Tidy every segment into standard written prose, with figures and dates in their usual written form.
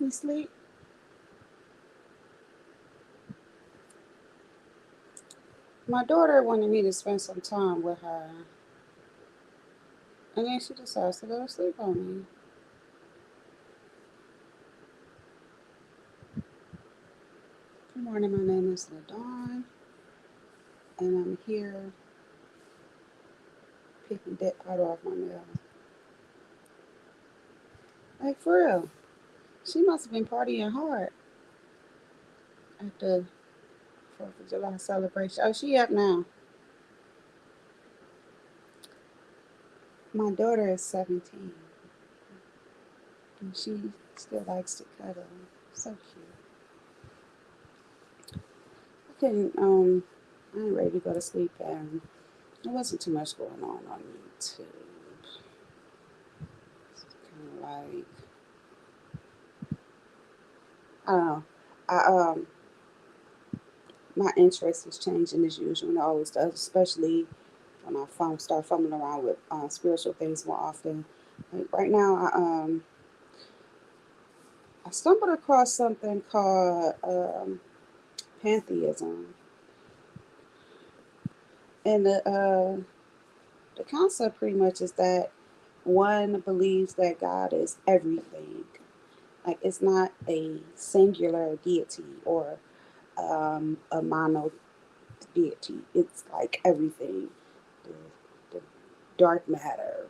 You sleep? My daughter wanted me to spend some time with her, and then she decides to go to sleep on me. Good morning, my name is LaDawn, and I'm here picking that powder off my nail. Like, for real. She must have been partying hard at the 4th of July celebration. Oh, she up now. My daughter is 17, and she still likes to cuddle. So cute. I ain't ready to go to sleep, and there wasn't too much going on YouTube. It's kind of like, I don't know. I My interest is changing as usual, and it always does, especially when start fumbling around with spiritual things more often. Like right now, I stumbled across something called pantheism, and the concept pretty much is that one believes that God is everything. Like it's not a singular deity or a mono deity. It's like everything. The, the dark matter,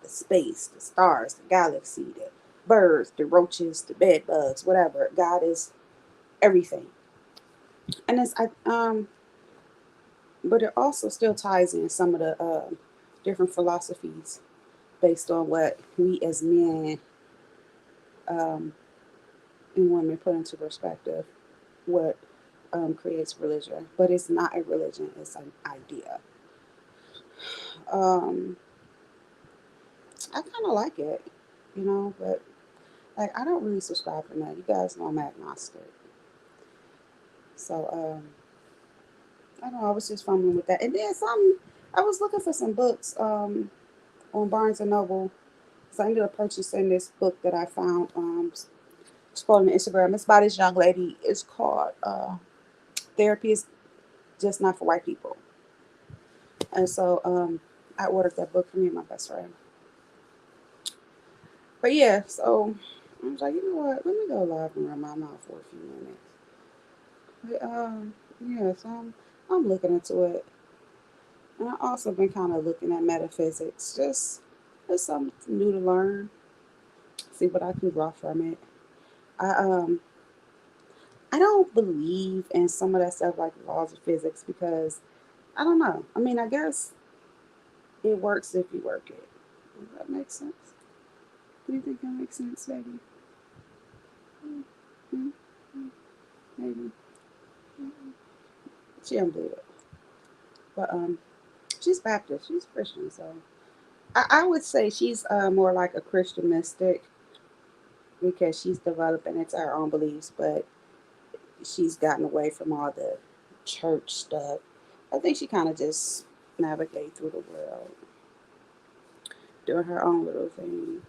the space, the stars, the galaxy, the birds, the roaches, the bed bugs, whatever. God is everything. And but it also still ties in some of the different philosophies based on what we as men um, and women put into perspective. What creates religion, but it's not a religion; it's an idea. Um, I kind of like it, but like I don't really subscribe to that. You guys know I'm agnostic, so I don't know. I was just fumbling with that, and then some. I was looking for some books on Barnes and Noble, so I ended up purchasing this book that I found scrolling on Instagram. It's by this young lady. It's called "Therapy is Just Not for White People," and so I ordered that book for me and my best friend. But yeah, so I was like, you know what? Let me go live and run my mouth for a few minutes. But yeah, so I'm looking into it, and I also been kind of looking at metaphysics. Just something new to learn. See what I can draw from it. I um I don't believe in some of that stuff like laws of physics because I don't know. I mean, I guess it works if you work it. Does that make sense? Do you think that makes sense, baby? Mm-hmm. Maybe. She don't believe it. But she's Baptist. She's Christian, so I would say she's more like a Christian mystic because she's developing into her own beliefs, but she's gotten away from all the church stuff. I think she kind of just navigate through the world doing her own little thing,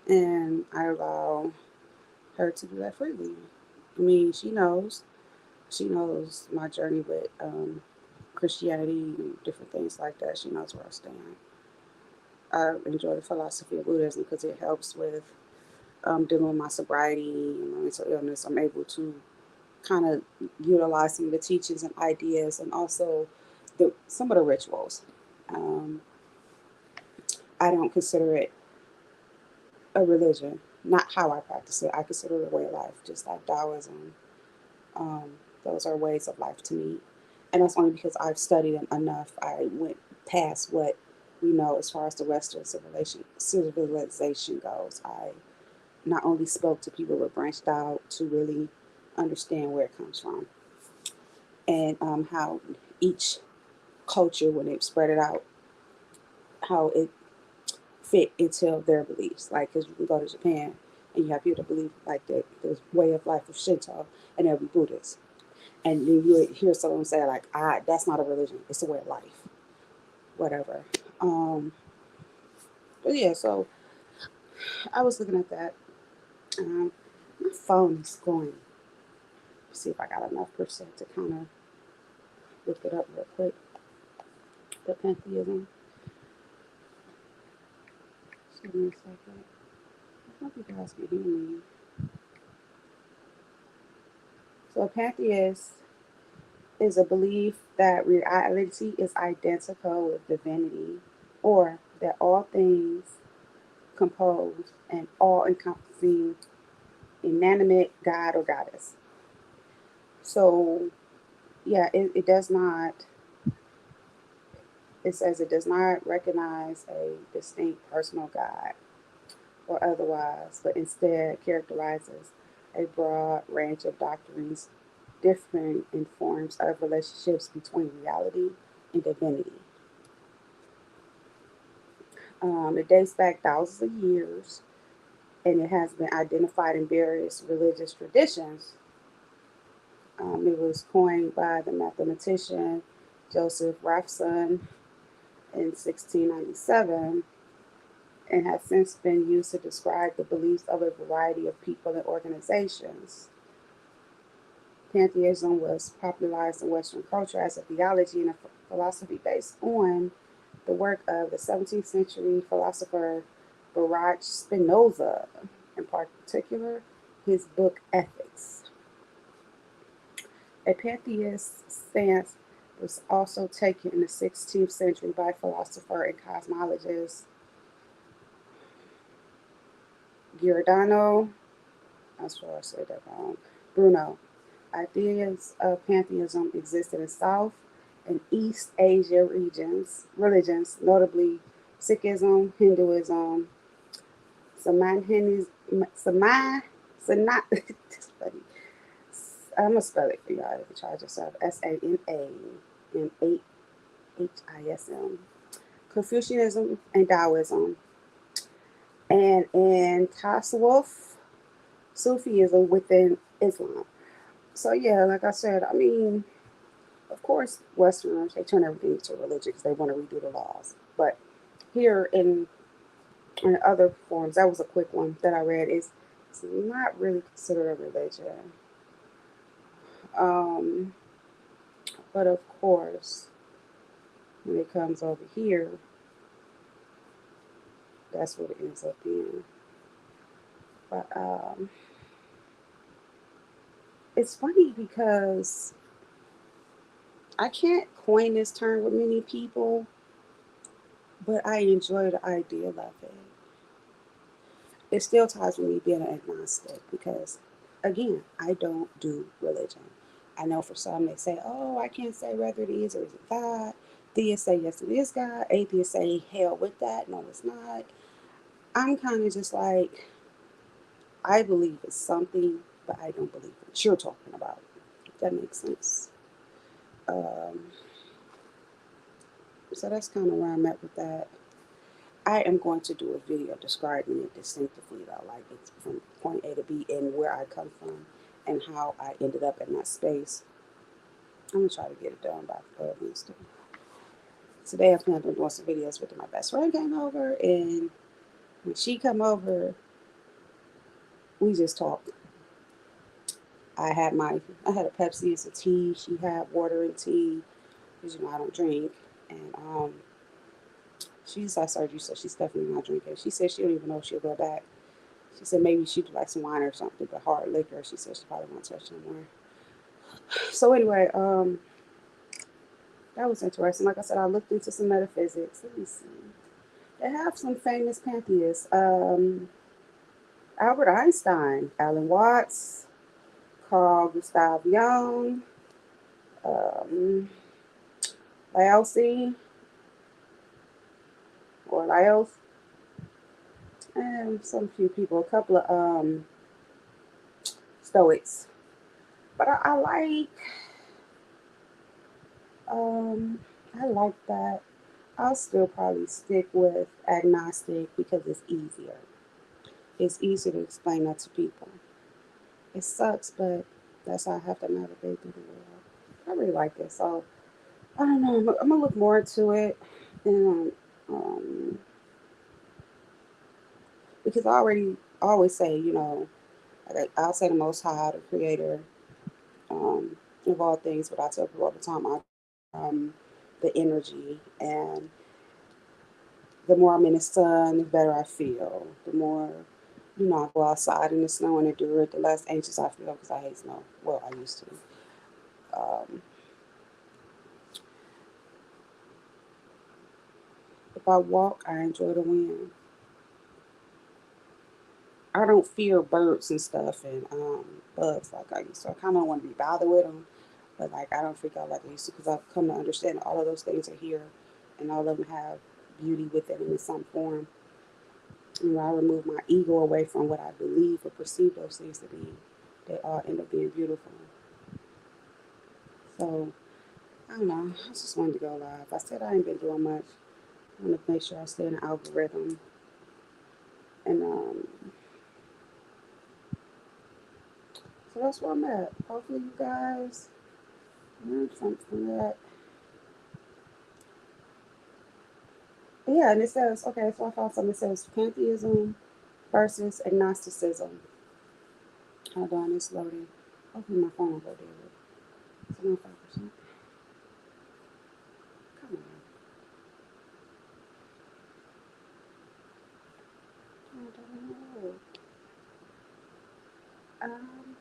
and I allow her to do that freely. I mean, she knows my journey with Christianity and different things like that. She knows where I stand. I enjoy the philosophy of Buddhism because it helps with dealing with my sobriety and my mental illness. I'm able to kind of utilize some of the teachings and ideas and also some of the rituals. Um, I don't consider it a religion, not how I practice it. I consider it a way of life, just like Taoism. Those are ways of life to me. And that's only because I've studied them enough. I went past what we know as far as the Western civilization goes. I not only spoke to people but branched out to really understand where it comes from and how each culture, when they spread it out, how it fit into their beliefs. Like, because you can go to Japan and you have people that believe like the way of life of Shinto, and they'll be Buddhists. And then you hear someone say like, "Ah, that's not a religion; it's a way of life." Whatever. Um, but yeah, so I was looking at that, Um, my phone is going. See if I got enough percent to kind of look it up real quick. The pantheism. Just give me a second. I hope you guys can hear me. So, pantheist is a belief that reality is identical with divinity, or that all things compose an all encompassing, inanimate God or goddess. So, yeah, it does not, it says it does not recognize a distinct personal God or otherwise, but instead characterizes a broad range of doctrines differing in forms of relationships between reality and divinity. It dates back thousands of years and it has been identified in various religious traditions. It was coined by the mathematician Joseph Raphson in 1697 and has since been used to describe the beliefs of a variety of people and organizations. Pantheism was popularized in Western culture as a theology and a philosophy based on the work of the 17th century philosopher Baruch Spinoza, in particular, his book Ethics. A pantheist stance was also taken in the 16th century by philosopher and cosmologist Giordano, I'm sure I said that wrong, Bruno. Ideas of pantheism existed in South and East Asia religions, notably Sikhism, Hinduism, Samanhinism, Saman, Sanat, I'm gonna spell it for y'all if you try yourself. Sanahism, Confucianism and Taoism, and in Tasawwuf, Sufism within Islam. So yeah, like I said, I mean, of course, Westerners they turn everything into religion because they want to redo the laws. But here in other forms, that was a quick one that I read. It's not really considered a religion. Um, but of course, when it comes over here, that's what it ends up being. But it's funny because I can't coin this term with many people, but I enjoy the idea of it. It still ties with me being an agnostic because, again, I don't do religion. I know for some they say, oh, I can't say whether it is or is it God. Theists say yes, it is God. Atheists say hell with that. No, it's not. I'm kind of just like, I believe it's something, but I don't believe what you're talking about. If that makes sense. Um, so that's kind of where I'm at with that. I am going to do a video describing it distinctively, though, like it's from point A to B and where I come from and how I ended up in that space. I'm gonna try to get it done by Wednesday. Today I plan on doing some videos with my best friend came over, and when she come over, we just talked. I had a Pepsi and some tea. She had water and tea because I don't drink, and she's had surgery, so she's definitely not drinking. She said she don't even know if she'll go back. She said maybe she'd like some wine or something, but hard liquor. She said she probably won't touch no more. So anyway, that was interesting. Like I said, I looked into some metaphysics. Let me see. They have some famous pantheists. Albert Einstein, Alan Watts, Carl Gustav Jung, um, Laozi or Laos, and some few people, a couple of Stoics. But um, I like that. I'll still probably stick with agnostic because it's easier. It's easier to explain that to people. It sucks, but that's how I have to navigate through the world. I really like it. So I don't know. I'm gonna look more into it, and because I already always say, I'll say the Most High, the Creator um, of all things, but I tell people all the time, I the energy, and the more I'm in the sun, the better I feel. The more, I go outside in the snow and endure it, the less anxious I feel because I hate snow. Well, I used to. Um, if I walk, I enjoy the wind. I don't fear birds and stuff and bugs like I used to. I kind of don't want to be bothered with them, but like I don't freak out like I used to because I've come to understand that all of those things are here, and all of them have beauty within them in some form. And when I remove my ego away from what I believe or perceive those things to be, they all end up being beautiful. So I don't know. I just wanted to go live. I said I ain't been doing much. I want to make sure I stay in the algorithm, and so that's where I'm at. Hopefully, you guys learned something from that. Yeah, and it says, okay, so I found something that says pantheism versus agnosticism. Hold on, it's loading. Hopefully my phone will go dead. 75%. Come on. I don't know. Um,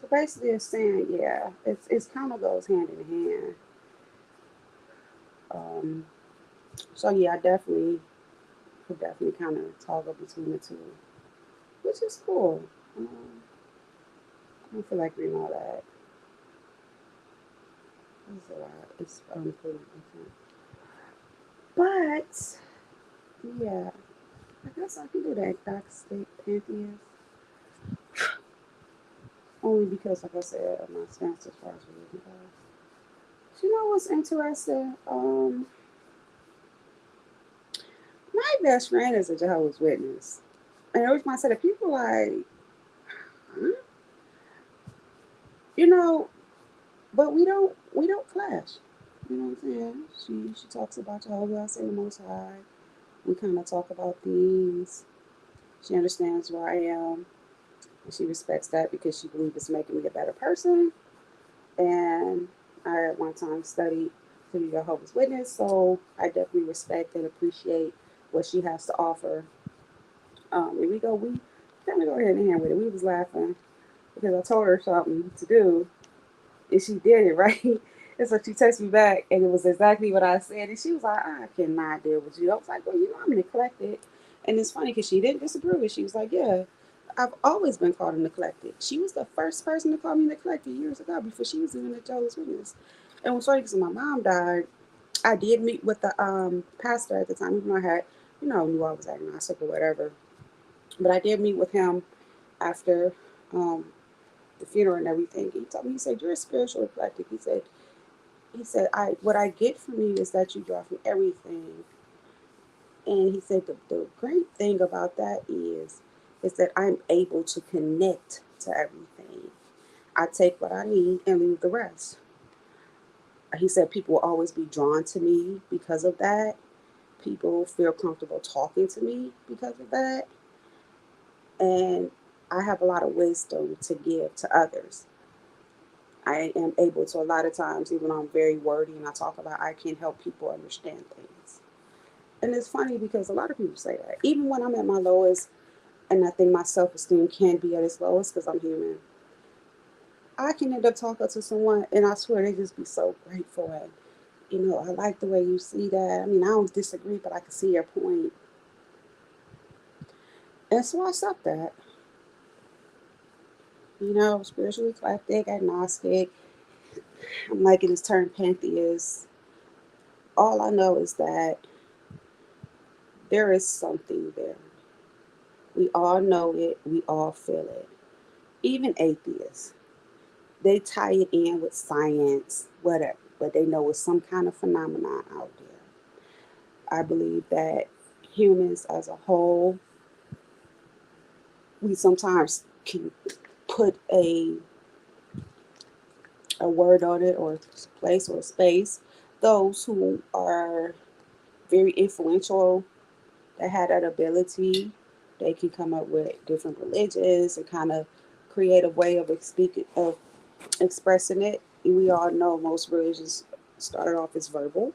so basically it's saying, yeah, it's kind of goes hand in hand. Um, so yeah, I definitely could definitely kind of toggle between the two, which is cool. Um, I don't feel like reading all that. It's a lot. It's pretty different. But yeah, I guess I can do that agnostic pantheist. Only because, like I said, of my stance as far as religion goes. You know what's interesting? My best friend is a Jehovah's Witness, and every time I said it, people like, huh? you know, but we don't clash. You know what I'm saying? She talks about Jehovah. I say the Most High. We kind of talk about things. She understands where I am, and she respects that because she believes it's making me a better person. And I at one time studied to be a Jehovah's Witness, so I definitely respect and appreciate what she has to offer. And we kind of go hand in hand with it. We was laughing because I told her something to do, and she did it right. And so she texted me back, and it was exactly what I said. And she was like, "I cannot deal with you." I was like, "Well, I'm neglected," and it's funny because she didn't disapprove it. She was like, "Yeah, I've always been called a neglected." She was the first person to call me neglected years ago before she was even a Jehovah's Witness. And it was funny because when my mom died, I did meet with the pastor at the time, even though I had, knew I was agnostic or whatever. But I did meet with him after um, the funeral and everything. He told me, he said, "You're a spiritual eclectic." He said, "I what I get from you is that you draw from everything." And he said the great thing about that is that I'm able to connect to everything. I take what I need and leave the rest. He said people will always be drawn to me because of that. People feel comfortable talking to me because of that. And I have a lot of wisdom to give to others. I am able to, a lot of times, even though I'm very wordy and I talk about, I can help people understand things. And it's funny because a lot of people say that. Even when I'm at my lowest, and I think my self esteem can be at its lowest because I'm human, I can end up talking to someone and I swear they just be so grateful. And, I like the way you see that. I mean, I don't disagree, but I can see your point. And so I accept that. Spiritually eclectic, agnostic. I'm liking this term pantheist. All I know is that there is something there. We all know it. We all feel it. Even atheists, they tie it in with science, whatever, but they know it's some kind of phenomenon out there. I believe that humans as a whole, we sometimes can put a word on it or a place or a space. Those who are very influential, that had that ability. They can come up with different religions and kind of creative way of speaking of expressing it. We all know most religions started off as verbal.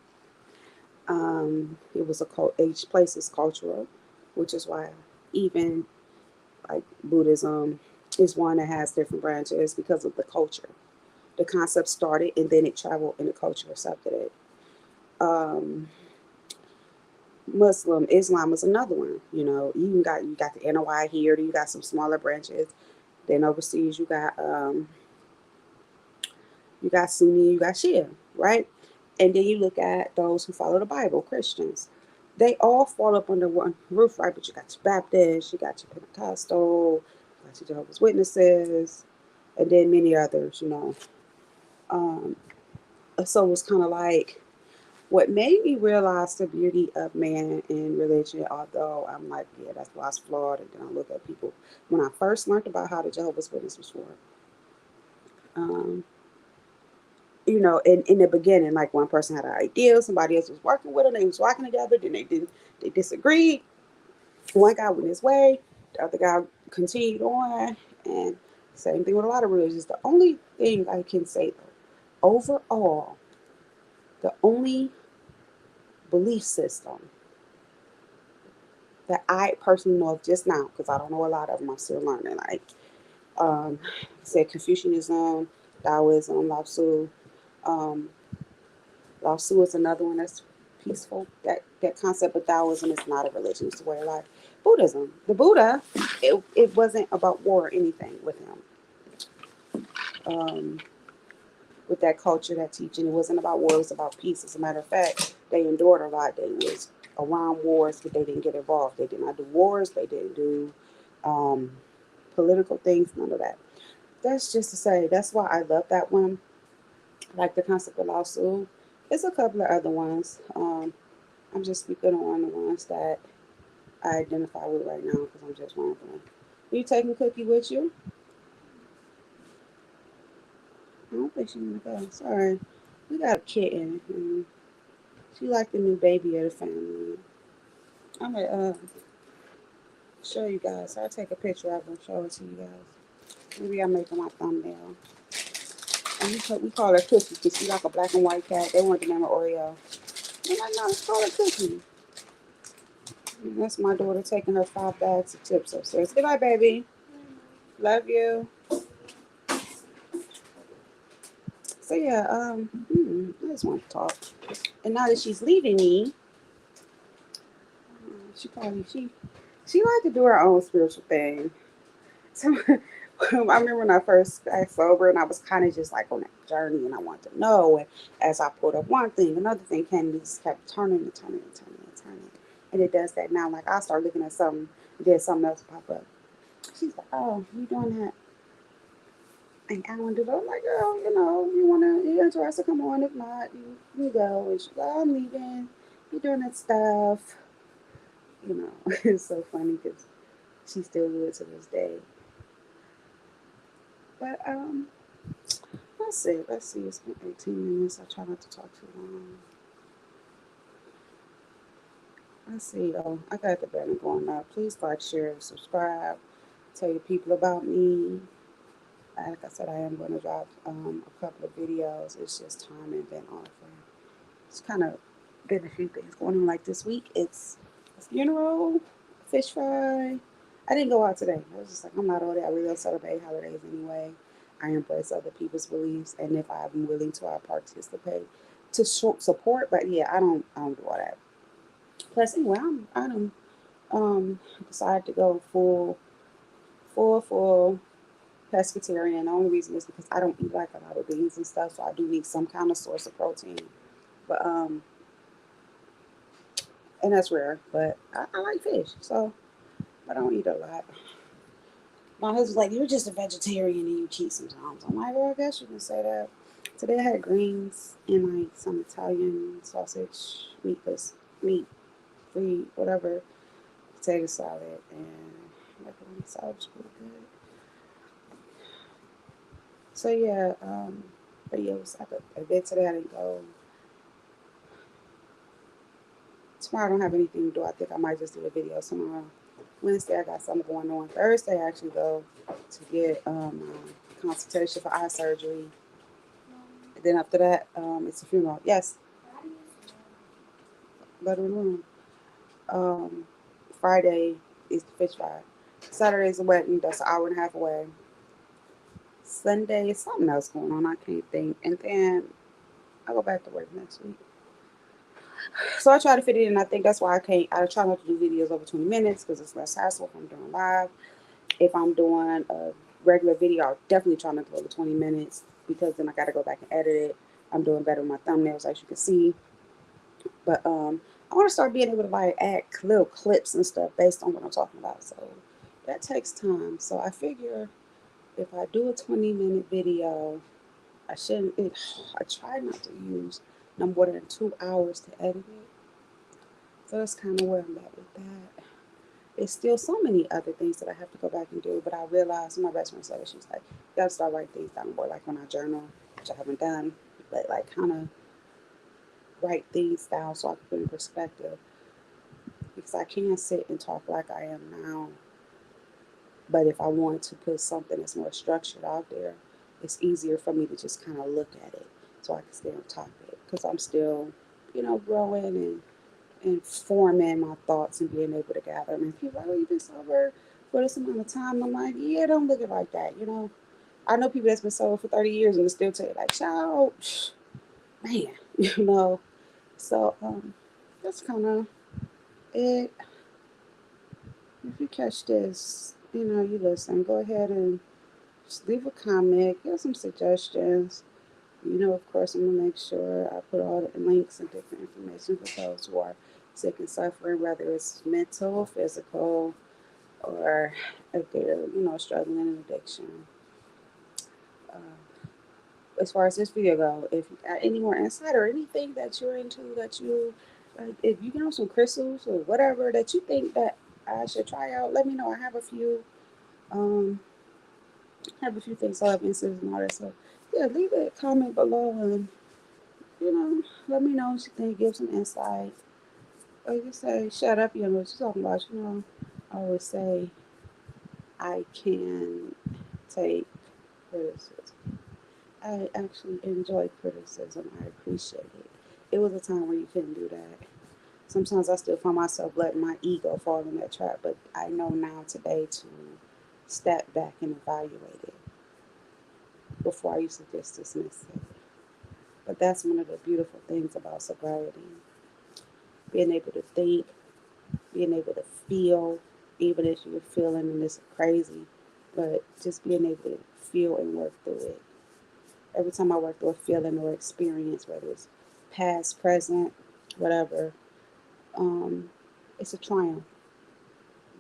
It was a each place is cultural, which is why even like Buddhism is one that has different branches because of the culture. The concept started and then it traveled and the culture accepted it. Um, Islam is another one. You know, you got the NOI here, you got some smaller branches. Then overseas you got Sunni, you got Shia, right? And then you look at those who follow the Bible, Christians. They all fall up under one roof, right? But you got your Baptist, you got your Pentecostal, you got your Jehovah's Witnesses, and then many others, you know. Um, so it's kind of like what made me realize the beauty of man in religion, although I'm like, yeah, that's why it's flawed. And then I look at people. When I first learned about how the Jehovah's Witness was formed, um, you know, in the beginning, like one person had an idea, somebody else was working with them, they was working together, then they disagreed. One guy went his way, the other guy continued on, and same thing with a lot of religions. The only thing I can say though, overall, the only belief system that I personally know of just now, because I don't know a lot of them, I'm still learning. Like, um, said Confucianism, Taoism, Lao Tzu. Um, Lao Tzu is another one that's peaceful. That concept of Taoism is not a religion; it's a way of life. Buddhism, the Buddha, it wasn't about war or anything with him. Um, with that culture, that teaching, it wasn't about war; it was about peace. As a matter of fact, they endured a lot. They was around wars, but they didn't get involved. They did not do wars. They didn't do um, political things. None of that. That's just to say. That's why I love that one. Like the concept of Lao Tzu. There's a couple of other ones. I'm just speaking on the ones that I identify with right now because I'm just wondering. You taking Cookie with you? I don't think she's gonna go. Sorry. We got a kitten. And she like the new baby of the family. I'm gonna show you guys. I'll take a picture of her and show it to you guys. Maybe I'll make her my thumbnail. And we call her Cookie because she's like a black and white cat. They want the name of Oreo. I'm like, no, let's call her Cookie. And that's my daughter taking her 5 bags of chips upstairs. Good night, baby. Love you. So yeah, I just want to talk. And now that she's leaving me, she like to do her own spiritual thing. So I remember when I first got sober and I was kind of just like on that journey and I wanted to know. And as I pulled up one thing, another thing came and it just kept turning and turning and turning and turning. And it does that now. Like I start looking at something, then something else pop up. She's like, "Oh, you doing that?" And I wanted to. I'm like, "Girl, you know, you interested? Come on. If not, you go." And she's like, "Oh, I'm leaving. You doing that stuff?" You know, it's so funny because she still do it to this day. But let's see. Let's see. It's been 18 minutes. I try not to talk too long. Let's see. Oh, I got the banner going up. Please like, share, subscribe. Tell your people about me. Like I said, I am going to drop a couple of videos. It's just time and been off. It's kind of been a few things going on. Like this week, it's a funeral, fish fry. I didn't go out today. I was just like, I'm not all that. I really don't celebrate holidays anyway. I embrace other people's beliefs, and if I'm willing to, I participate to support. But yeah, I don't do all that. Plus, anyway, I don't decided to go full pescatarian. The only reason is because I don't eat like a lot of beans and stuff, so I do need some kind of source of protein. But and that's rare. But I like fish, so I don't eat a lot. My husband's like, "You're just a vegetarian and you cheat sometimes." I'm like, "Well, I guess you can say that." Today I had greens and like some Italian sausage, meat free, whatever, potato salad, and macaroni salad was pretty good. So yeah, but yeah, it was like a bit today. I didn't go tomorrow I don't have anything to do. I think I might just do a video tomorrow. Wednesday I got something going on. Thursday I actually go to get consultation for eye surgery. And then after that, it's a funeral. Yes, go to the room. Um, Friday is the fish fry. Saturday is a wedding. That's an hour and a half away. Sunday is something else going on. I can't think. And then I go back to work next week. So I try to fit it in. I think that's why I can't. I try not to do videos over 20 minutes because it's less hassle if I'm doing live. If I'm doing a regular video, I'll definitely try not to go over 20 minutes because then I got to go back and edit it. I'm doing better with my thumbnails, as you can see. But I want to start being able to like add little clips and stuff based on what I'm talking about. So that takes time. So I figure if I do a 20-minute video, I shouldn't. I try not to use no more than 2 hours to edit it. So that's kind of where I'm at with that. It's still so many other things that I have to go back and do, but I realized my best friend said it. She's like, you gotta start writing things down more, like when I journal, which I haven't done, but like kind of write things down so I can put in perspective. Because I can't sit and talk like I am now, but if I wanted to put something that's more structured out there, it's easier for me to just kind of look at it so I can stay on top of it. Because I'm still, growing and forming my thoughts and being able to gather. I mean, people are like, oh, you've been sober for this amount of time. I'm like, yeah, don't look at it like that. I know people that's been sober for 30 years and they still tell you, like, child, man, you know. So that's kind of it. If you catch this, you listen, go ahead and just leave a comment, give some suggestions. Of course, I'm gonna make sure I put all the links and different information for those who are sick and suffering, whether it's mental, physical, or if they're, struggling in addiction. Uh, as far as this video go, if you got any more insight or anything that you're into that if you know some crystals or whatever that you think that I should try out, let me know. I um, have a few things I have instances and all that. So yeah, leave a comment below and you know, let me know what you think. Give some insight. Like you say, shut up. You know what you're talking about. I always say I can take criticism. I actually enjoy criticism. I appreciate it. It was a time where you couldn't do that. Sometimes I still find myself letting my ego fall in that trap, but I know now today to step back and evaluate it. Before I used to just dismiss it. But that's one of the beautiful things about sobriety. Being able to think, being able to feel, even if you're feeling and it's crazy, but just being able to feel and work through it. Every time I work through a feeling or experience, whether it's past, present, whatever, um, it's a triumph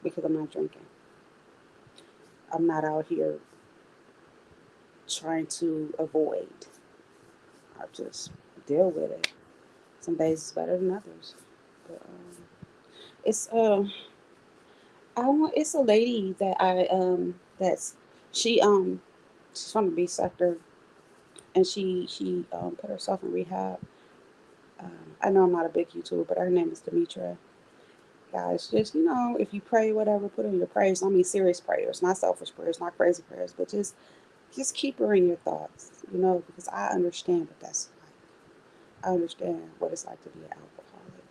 because I'm not drinking. I'm not out here trying to avoid. I just deal with it. Some days it's better than others. But it's it's a lady that that's she she's from the B sector and she put herself in rehab. I know I'm not a big YouTuber, but her name is Demetra. Guys, just if you pray, whatever, put in your prayers. I mean, serious prayers, not selfish prayers, not crazy prayers, but just keep her in your thoughts. Because I understand what that's like. I understand what it's like to be an alcoholic,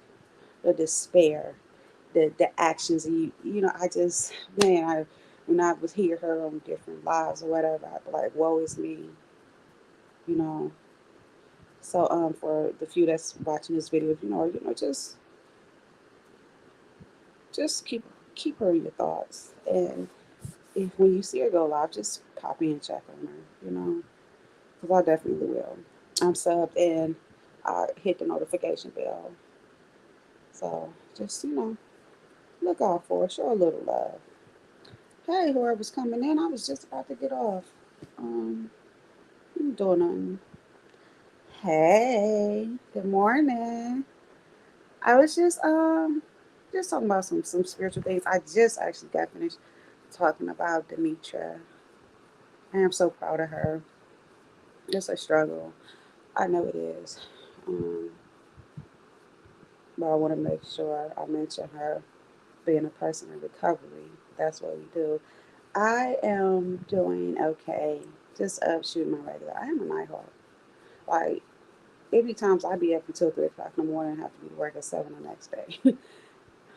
the despair, the actions. And I just when I was hear her on different lives or whatever, I'd be like, woe is me, you know. So for the few that's watching this video, just keep her in your thoughts. And if when you see her go live, just pop in and check on her, because I definitely will. I'm subbed and I hit the notification bell. So just look out for her, show a little love. Hey, whoever's coming in, I was just about to get off. I'm doing nothing. Hey, good morning. I was just talking about some spiritual things. I just actually got finished talking about Demetra. I am so proud of her. It's a struggle. I know it is. Um, but I want to make sure I mention her being a person in recovery. That's what we do. I am doing okay. Just up shooting my regular. I am a night hawk. Like, it be times I be up until 3 o'clock in the morning and have to be to work at 7 the next day.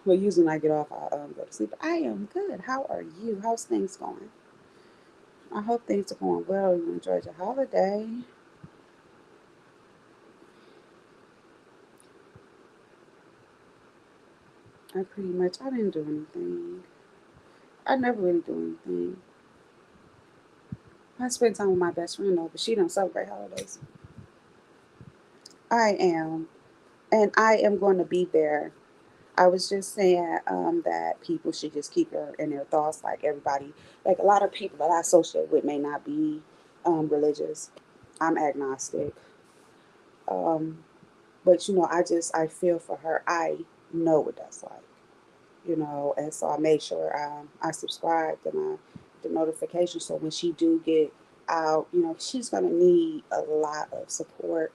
But usually when I get off, I go to sleep. But I am good. How are you? How's things going? I hope things are going well. You enjoyed your holiday. I didn't do anything. I never really do anything. I spent time with my best friend though, but she don't celebrate holidays. I am, and I am going to be there. I was just saying that people should just keep it in their thoughts. Like everybody, like a lot of people that I associate with may not be religious. I'm agnostic, um, but I feel for her. I know what that's like, and so I made sure I subscribed and the notification. So when she do get out, she's gonna need a lot of support,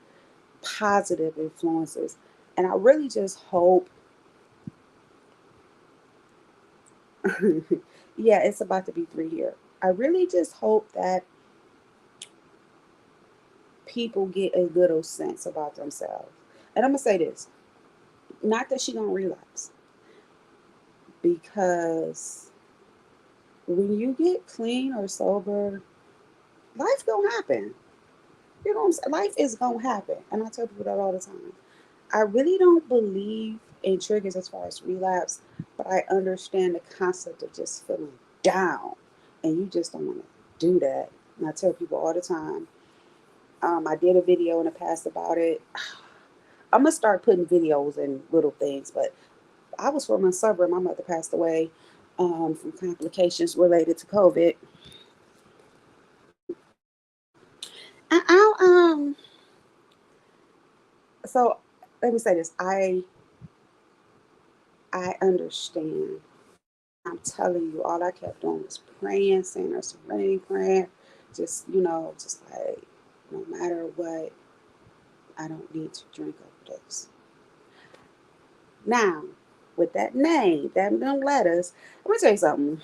positive influences, and I really just hope. Yeah, it's about to be 3 years. I really just hope that people get a little sense about themselves. And I'm gonna say this, not that she gonna relapse, because when you get clean or sober, life gonna happen. You know what I'm saying? Life is gonna happen, and I tell people that all the time. I really don't believe in triggers as far as relapse, but I understand the concept of just feeling down, and you just don't want to do that. And I tell people all the time. I did a video in the past about it. I'm gonna start putting videos and little things, but I was from a suburb. My mother passed away from complications related to COVID. I so let me say this. I understand. I'm telling you, all I kept doing was praying, saying a serenity prayer, just like no matter what, I don't need to drink overdose. Now, with that name, them letters, let me tell you something.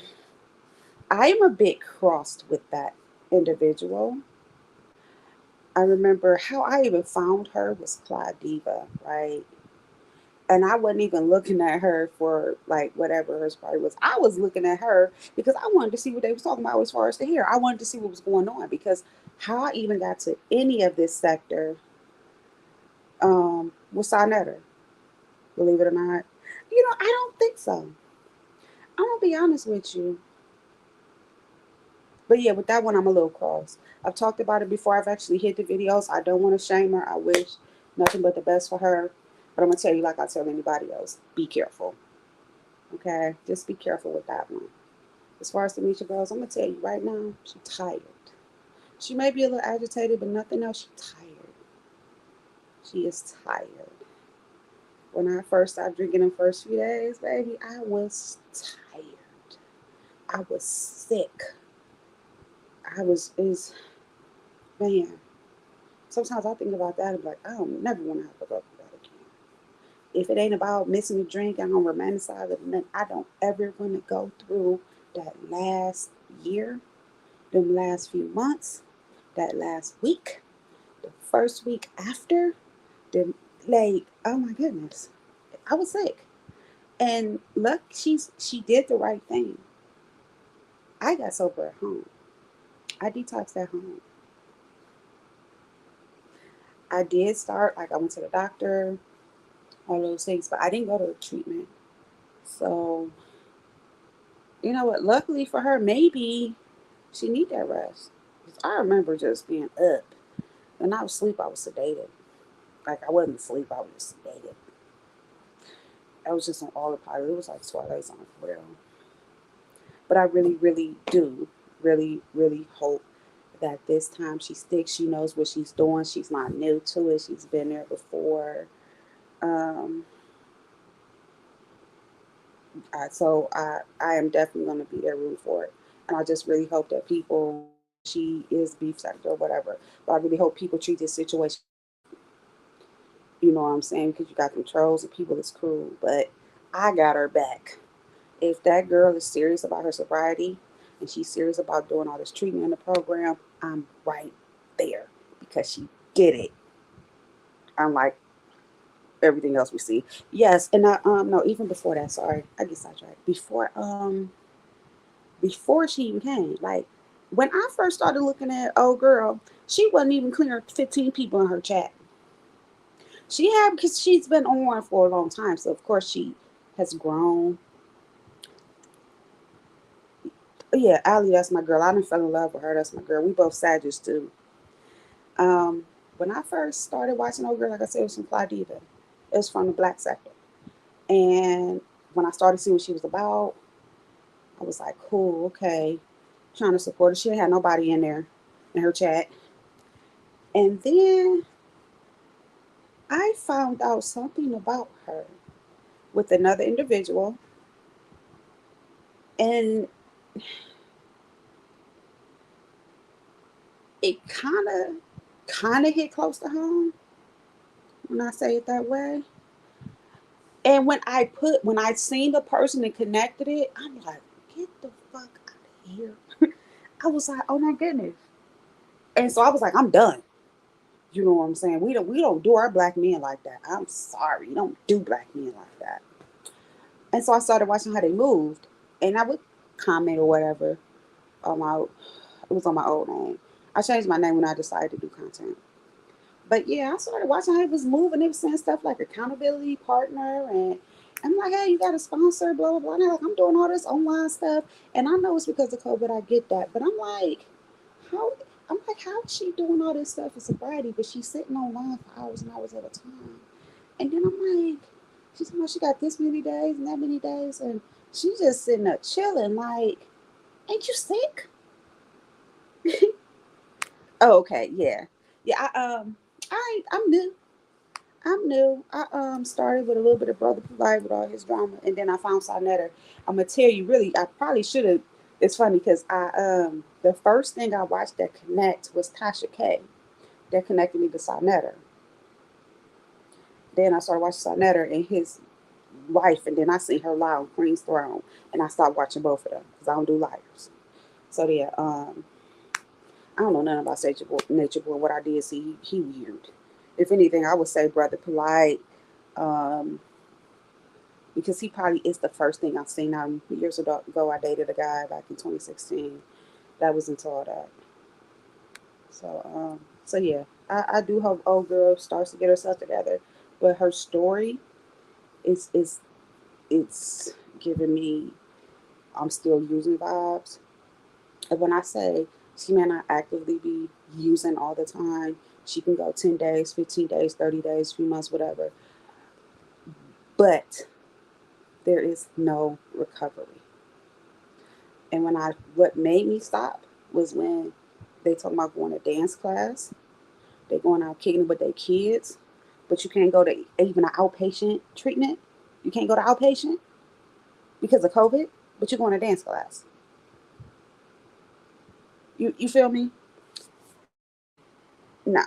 I am a bit crossed with that individual. I remember how I even found her was Clyde Diva, right? And I wasn't even looking at her for like whatever her story was. I was looking at her because I wanted to see what they was talking about as far as the hair. I wanted to see what was going on because how I even got to any of this sector was Sinetta, believe it or not. I don't think so. I'm gonna be honest with you. But yeah, with that one, I'm a little cross. I've talked about it before. I've actually hit the videos. I don't want to shame her. I wish nothing but the best for her. But I'm going to tell you, like I tell anybody else, be careful. Okay? Just be careful with that one. As far as the Misha goes, I'm going to tell you right now, she's tired. She may be a little agitated, but nothing else. She's tired. She is tired. When I first started drinking the first few days, baby, I was tired. I was sick. Is man, sometimes I think about that and be like, I don't never want to have to go through that again. If it ain't about missing a drink, I don't romanticize it. And then I don't ever want to go through that last year, them last few months, that last week, the first week after. The like, oh my goodness, I was sick. And look, she did the right thing. I got sober at home. I detoxed at home. I did start like I went to the doctor, all those things, but I didn't go to treatment. So, you know what? Luckily for her, maybe she need that rest. 'Cause I remember just being up. When I was asleep, I was sedated. Like I wasn't asleep, I was just sedated. I was just on autopilot. It was like Twilight Zone for real. But I really, really do, really, really hope that this time she sticks. She knows what she's doing. She's not new to it. She's been there before. Um, I am definitely going to be there rooting for it. And I just really hope that people, she is beef sector or whatever, but I really hope people treat this situation. You know what I'm saying? Because you got controls and people is cruel. But I got her back. If that girl is serious about her sobriety and she's serious about doing all this treatment in the program, I'm right there because she did it. Unlike everything else we see. Yes, and I no, even before that, sorry, I get sidetracked. Before she even came, like when I first started looking at old girl, she wasn't even clearing 15 people in her chat. She had because she's been on one for a long time, so of course she has grown. Yeah, Allie, that's my girl. I didn't fell in love with her. That's my girl. We both Sagittarius too. Um, when I first started watching old girl, like I said, it was from Fly Diva. It was from the black sector. And when I started seeing what she was about, I was like, cool, okay. Trying to support her. She had nobody in there in her chat. And then I found out something about her with another individual. And it kinda hit close to home when I say it that way. And when I seen the person and connected it, I'm like, get the fuck out of here. I was like, oh my goodness. And so I was like, I'm done. You know what I'm saying? We don't do our black men like that. I'm sorry. You don't do black men like that. And so I started watching how they moved. And I would comment or whatever on my it was on my old name. I changed my name when I decided to do content. But yeah, I started watching how it was moving. It was saying stuff like accountability partner, and I'm like, hey, you got a sponsor, blah blah blah. And like, I'm doing all this online stuff, and I know it's because of COVID. I get that, but how? I'm like, how is she doing all this stuff for sobriety, but she's sitting online for hours and hours at a time? And then I'm like, she's like, she got this many days and that many days, and she's just sitting there chilling. Like, ain't you sick? Oh, okay, yeah, yeah. I'm new. I'm new. I started with a little bit of Brother Polite with all his drama, and then I found Sonetta. I'm gonna tell you, really, I probably should have. It's funny because I the first thing I watched that connect was Tasha K. That connected me to Sonetta. Then I started watching Sonetta and his wife, and then I seen her lie on Queen's Throne, and I stopped watching both of them because I don't do liars. So yeah, I don't know nothing about Nature Boy. What I did see, he weird. If anything, I would say Brother Polite. Um, because he probably is the first thing I've seen. Years ago, I dated a guy back in 2016 that was into all that. So yeah, I do hope old girl starts to get herself together, but her story is it's giving me I'm still using vibes. And when I say she may not actively be using all the time, she can go 10 days, 15 days, 30 days, few months, whatever. But there is no recovery. And what made me stop was when they talking about going to dance class. They going out kicking it with their kids, but you can't go to even an outpatient treatment. You can't go to outpatient because of COVID, but you're going to dance class. You feel me? No.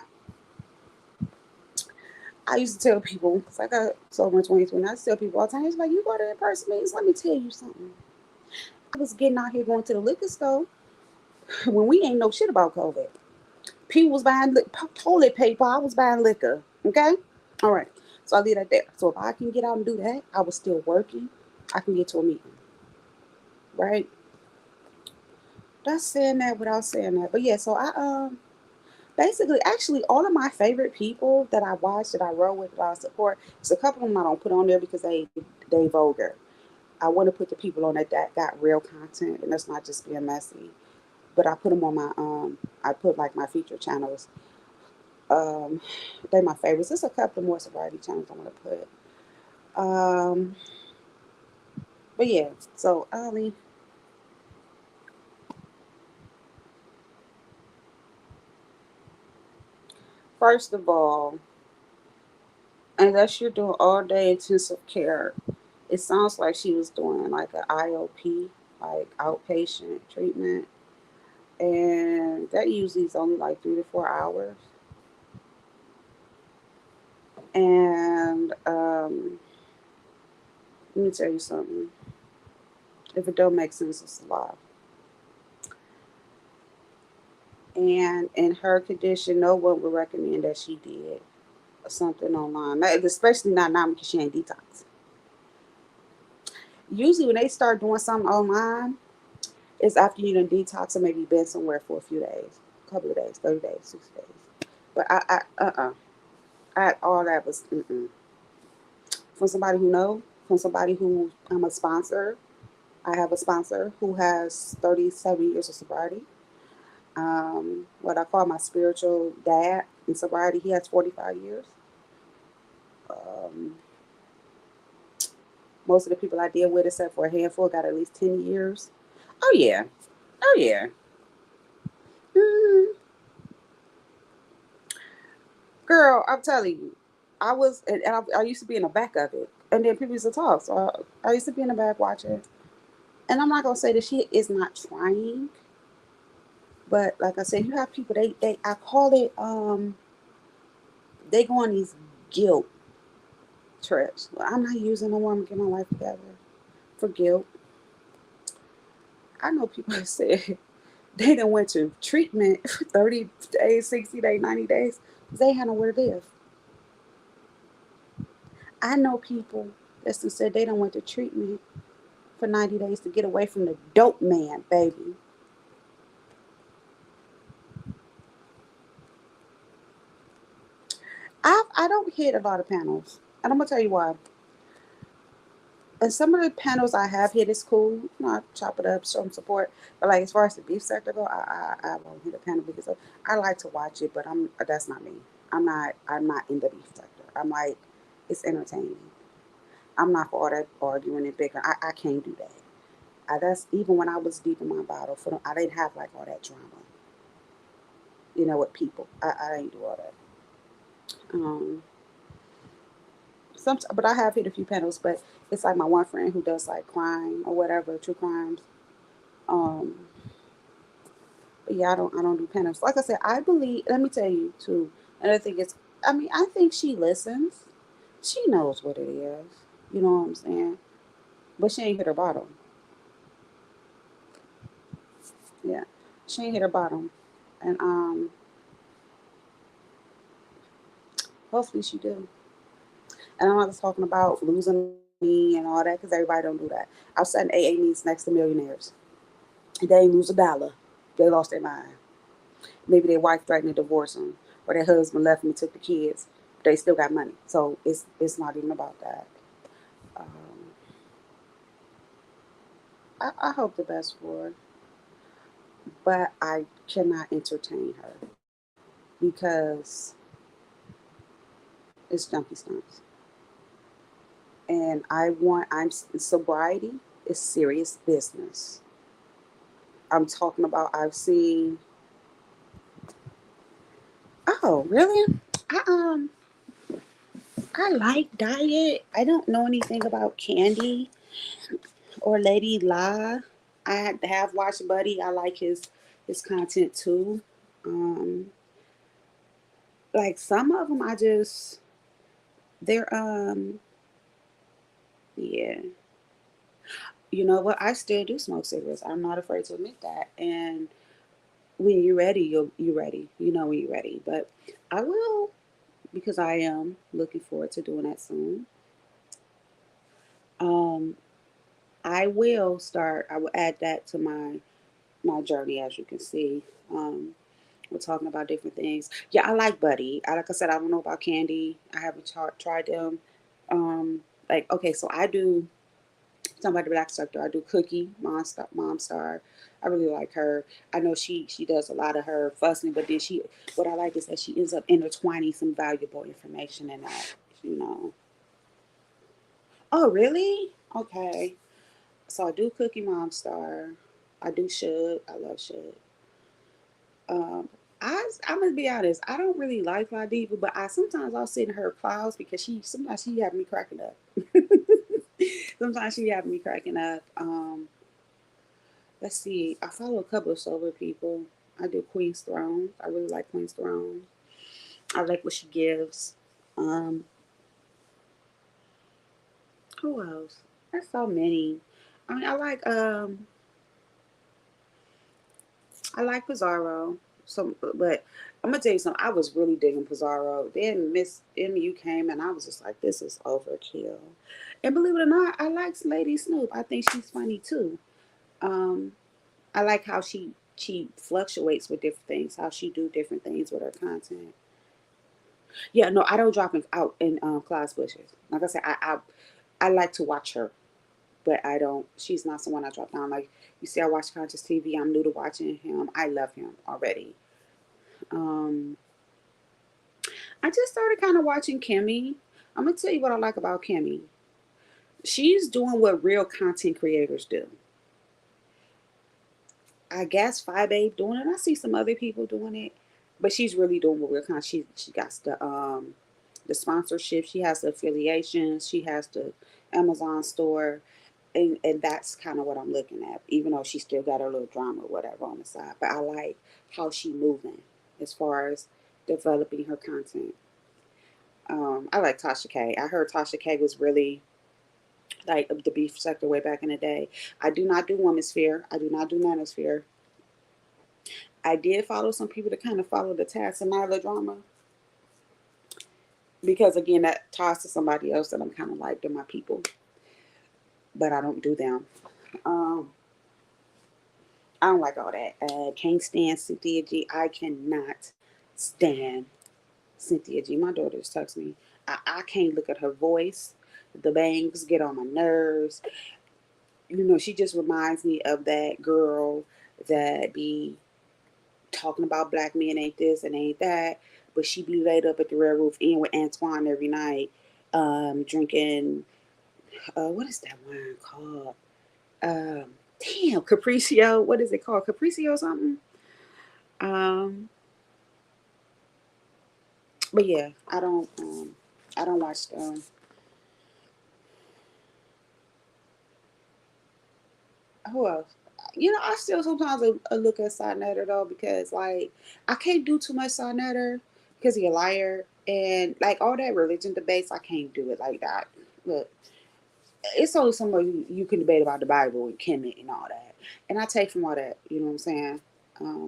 I used to tell people, because I got so much 2020, I used to tell people all the time, it's like, you go to in-person meetings, let me tell you something. I was getting out here going to the liquor store when we ain't know shit about COVID. People was buying toilet paper. I was buying liquor. Okay? All right. So I leave that there. So if I can get out and do that, I was still working. I can get to a meeting. Right? That's saying that without saying that. But yeah, so I basically actually all of my favorite people that I watch, that I roll with, that I support, there's a couple of them I don't put on there because they vulgar. I want to put the people on that got real content and that's not just being messy. But I put them on my I put like my feature channels. Um, they're my favorites. There's a couple more sobriety channels I want to put. Um, but yeah, so Ali, first of all, unless you're doing all day intensive care, it sounds like she was doing like an IOP, like outpatient treatment, and that usually is only like 3 to 4 hours. And let me tell you something. If it don't make sense, it's a lie. And in her condition, no one would recommend that she did something online, especially not now because she ain't detox. Usually, when they start doing something online, it's after you done detox or maybe been somewhere for a few days, a couple of days, 30 days, 60 days. But all that was from somebody who know, from somebody who I'm a sponsor. I have a sponsor who has 37 years of sobriety. What I call my spiritual dad in sobriety, he has 45 years. Um, Most of the people I deal with, except for a handful, got at least 10 years. Oh, yeah. Oh, yeah. Mm, girl, I'm telling you, I used to be in the back of it. And then people used to talk. So I used to be in the back watching. And I'm not going to say that she is not trying. But like I said, you have people, I call it, they go on these guilt trips. Well, I'm not using no more. I'm going to get my life together for guilt. I know people that said they done went to treatment for 30 days, 60 days, 90 days. They had nowhere to live. I know people that said they done went to treatment for 90 days to get away from the dope man, baby. I don't hit a lot of panels. And I'm going to tell you why. And some of the panels I have hit is cool. You know, I chop it up, show them support. But like as far as the beef sector go, I won't hit a panel because I like to watch it, but that's not me. I'm not in the beef sector. I'm like, it's entertaining. I'm not for all that arguing and bickering. I can't do that. That's even when I was deep in my bottle. I didn't have like all that drama. With people. I didn't do all that. Um, but I have hit a few panels. But it's like my one friend who does like crime or whatever, true crimes. Um, but yeah, I don't do panels. Like I said, I believe. Let me tell you too. Another thing is, I mean, I think she listens. She knows what it is. You know what I'm saying? But she ain't hit her bottom. Yeah, she ain't hit her bottom, and hopefully she do. And I'm not just talking about losing money and all that because everybody don't do that. I've sat in AA meetings next to millionaires. They ain't lose a dollar. They lost their mind. Maybe their wife threatened to divorce them, or their husband left them and took the kids. But they still got money. So it's not even about that. Um, I hope the best for her, but I cannot entertain her because it's junkie stunts. And sobriety is serious business. I'm talking about, I've seen. Oh, really? I I like diet. I don't know anything about Candy or Lady La. I have watched Buddy. I like his content too. Um, like some of them, they're yeah. You know what? I still do smoke cigarettes. I'm not afraid to admit that. And when you're ready, you're ready. You know when you're ready. But I will, because I am looking forward to doing that soon. Um, I will add that to my journey, as you can see. Um, we're talking about different things. Yeah, I like Buddy. Like I said, I don't know about Candy. I haven't tried them. Like okay, so I do talking about the black sector. I do Cookie, Mom Star. I really like her. I know she does a lot of her fussing, but then what I like is that she ends up intertwining some valuable information in that. You know. Oh, really? Okay. So I do Cookie Star. I do Shug. I love Shug. Um, I'm gonna be honest. I don't really like La Diva, but I sometimes I'll sit in her clouds because sometimes she have me cracking up. Sometimes she have me cracking up. Let's see. I follow a couple of sober people. I do Queen's Throne. I really like Queen's Throne. I like what she gives. Who else? There's so many. I mean, I like Pizarro. So, but I'm gonna tell you something. I was really digging Pizarro. Then Miss MU came, and I was just like, this is overkill. And believe it or not, I like Lady Snoop. I think she's funny too. Um, I like how she fluctuates with different things. How she do different things with her content. Yeah, no, I don't drop out in class bushes. Like I said, I like to watch her, but I don't. She's not someone I drop down. Like you see, I watch Conscious TV. I'm new to watching him. I love him already. Um, I just started kind of watching Kimmy. I'm gonna tell you what I like about Kimmy. She's doing what real content creators do. I guess 5A doing it. I see some other people doing it, but she's really doing what real content. She got the sponsorship. She has the affiliations. She has the Amazon store. And that's kind of what I'm looking at, even though she still got her little drama or whatever on the side. But I like how she moving as far as developing her content. I like Tasha K. I heard Tasha K was really like the beef sector way back in the day. I do not do Womansphere. I do not do Manosphere. I did follow some people that kind of follow the Taz and Nyla drama because again that ties to somebody else that I'm kind of like they're my people, but I don't do them. Um, I don't like all that. Can't stand Cynthia G. I cannot stand Cynthia G. My daughter just texts me. I can't look at her voice. The bangs get on my nerves. You know, she just reminds me of that girl that be talking about black men ain't this and ain't that, but she be laid up at the Red Roof Inn with Antoine every night, drinking, what is that wine called? Um, damn, Capriccio. What is it called? Capriccio or something? Um, but yeah, I don't watch who else? You know, I still sometimes look at Sarnator though because like I can't do too much Sarnator because he's a liar and like all that religion debates I can't do it like that. Look, it's only somebody you can debate about the Bible and Kemet and all that, and I take from all that. You know what I'm saying?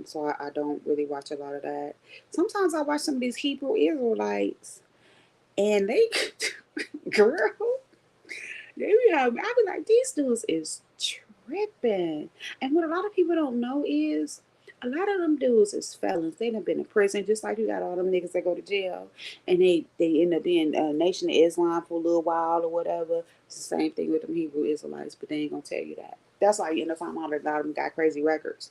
So I don't really watch a lot of that. Sometimes I watch some of these Hebrew Israelites, and they, girl, they be having, I be like, these dudes is tripping. And what a lot of people don't know is a lot of them dudes is felons. They done been in prison, just like you got all them niggas that go to jail, and they end up being Nation of Islam for a little while or whatever. It's the same thing with them Hebrew Israelites, but they ain't gonna tell you that. That's why you end up finding out a lot of them got crazy records.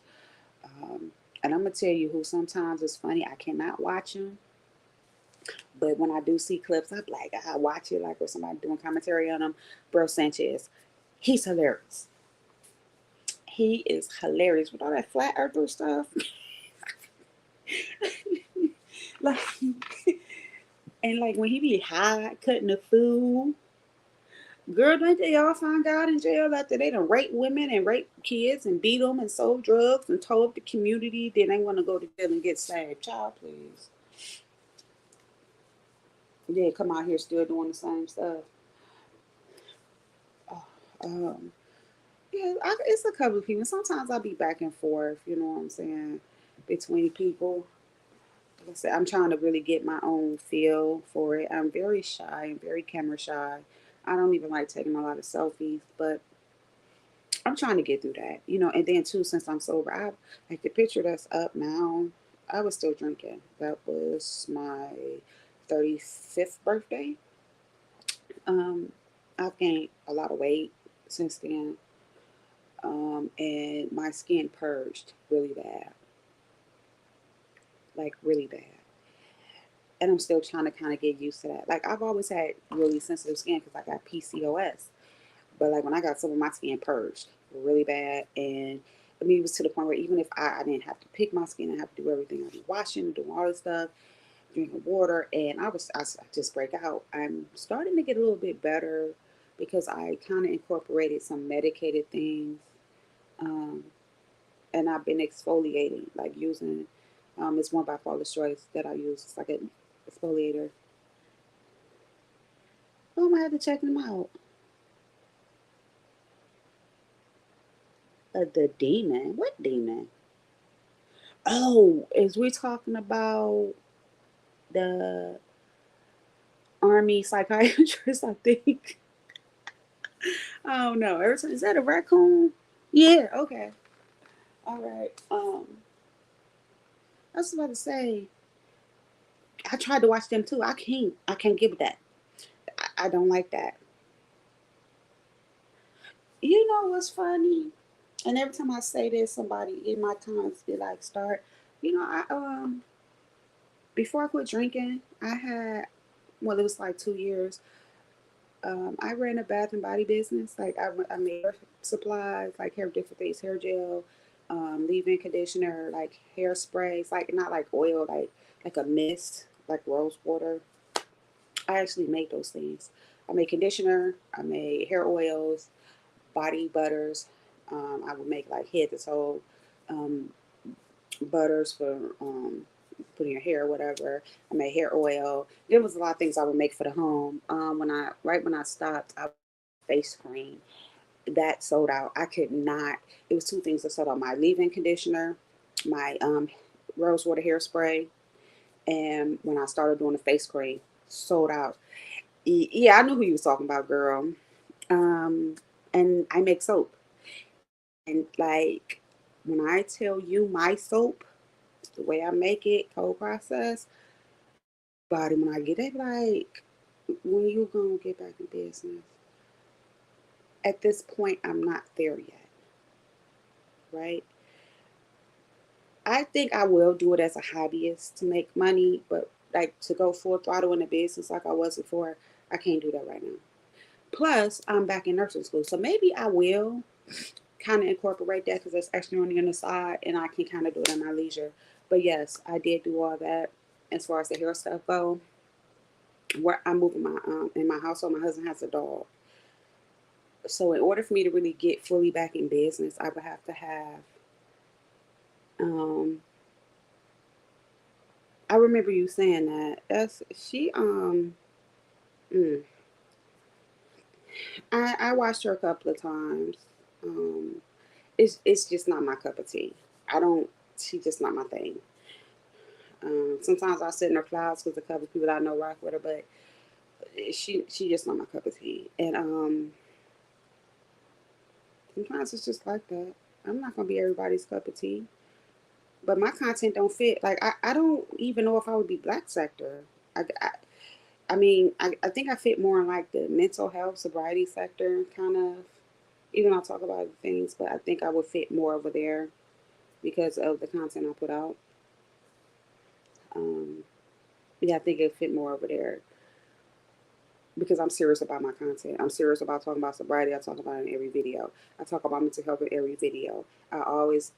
Um, and I'm gonna tell you who sometimes is funny. I cannot watch them, but when I do see clips, I'm like, I watch it like with somebody doing commentary on them. Bro Sanchez, he's hilarious. He is hilarious with all that flat earther stuff. Like, and like when he be high cutting the food. Girl, don't they all find out in jail after they done rape women and rape kids and beat them and sold drugs and tore up the community? Then they want to go to jail and get saved. Child, please. Yeah, come out here still doing the same stuff. Oh, yeah, it's a couple of people. Sometimes I'll be back and forth, you know what I'm saying, between people. Like I said, I'm trying to really get my own feel for it. I'm very shy and very camera shy. I don't even like taking a lot of selfies, but I'm trying to get through that, you know. And then too, since I'm sober, I like the picture that's up now. I was still drinking. That was my 35th birthday. Um, I've gained a lot of weight since then, and my skin purged really bad, like really bad. And I'm still trying to kind of get used to that. Like I've always had really sensitive skin because I got PCOS, but like when I got sober, my skin purged really bad, and I mean it was to the point where even if I didn't have to pick my skin, I have to do everything. I'd be washing, doing all this stuff, drinking water, and I just break out. I'm starting to get a little bit better because I kind of incorporated some medicated things, um, and I've been exfoliating, like using it's one by Flawless Choice that I use. It's like an exfoliator. Oh, I have to check them out. The demon. What demon? Oh, is we talking about the army psychiatrist? I think. I don't know. Is that a raccoon? Yeah. Okay. All right. I was about to say. I tried to watch them too. I can't. I can't give it that. I don't like that. You know what's funny? And every time I say this, somebody in my comments be like, "Start." You know, I before I quit drinking, I had well, it was like 2 years. I ran a bath and body business. Like I made hair supplies, like hair different things, hair gel, leave-in conditioner, like hairsprays, like not like oil, like a mist, like rose water. I actually made those things. I made conditioner. I made hair oils, body butters. I would make like head to toe um, butters for putting your hair, or whatever. I made hair oil. There was a lot of things I would make for the home. When I stopped, I face cream that sold out. I could not. It was two things that sold out: my leave-in conditioner, my rose water hairspray, and when I started doing the face cream, sold out. Yeah, I knew who you was talking about, girl. Um, and I make soap, and like when I tell you my soap, the way I make it, cold process, body when I get it, like when you gonna get back in business? At this point, I'm not there yet, right? I think I will do it as a hobbyist to make money, but like to go full throttle in the business like I was before, I can't do that right now. Plus, I'm back in nursing school, so maybe I will kind of incorporate that because it's extra money on the side, and I can kind of do it in my leisure. But yes, I did do all that as far as the hair stuff go. Where I'm moving my in my household, my husband has a dog, so in order for me to really get fully back in business, I would have to have um I remember you saying that. That's she mm, I watched her a couple of times. Um it's just not my cup of tea. I don't She's just not my thing. Sometimes I sit in her clouds because a couple of people that I know rock with her, but she just not my cup of tea. And sometimes it's just like that. I'm not gonna be everybody's cup of tea. But my content don't fit. Like I don't even know if I would be black sector. I mean, I think I fit more in like the mental health sobriety sector kind of. Even though I talk about other things, but I think I would fit more over there because of the content I put out. Um, yeah, I think it fit more over there because I'm serious about my content. I'm serious about talking about sobriety. I talk about it in every video. I talk about mental health in every video. I always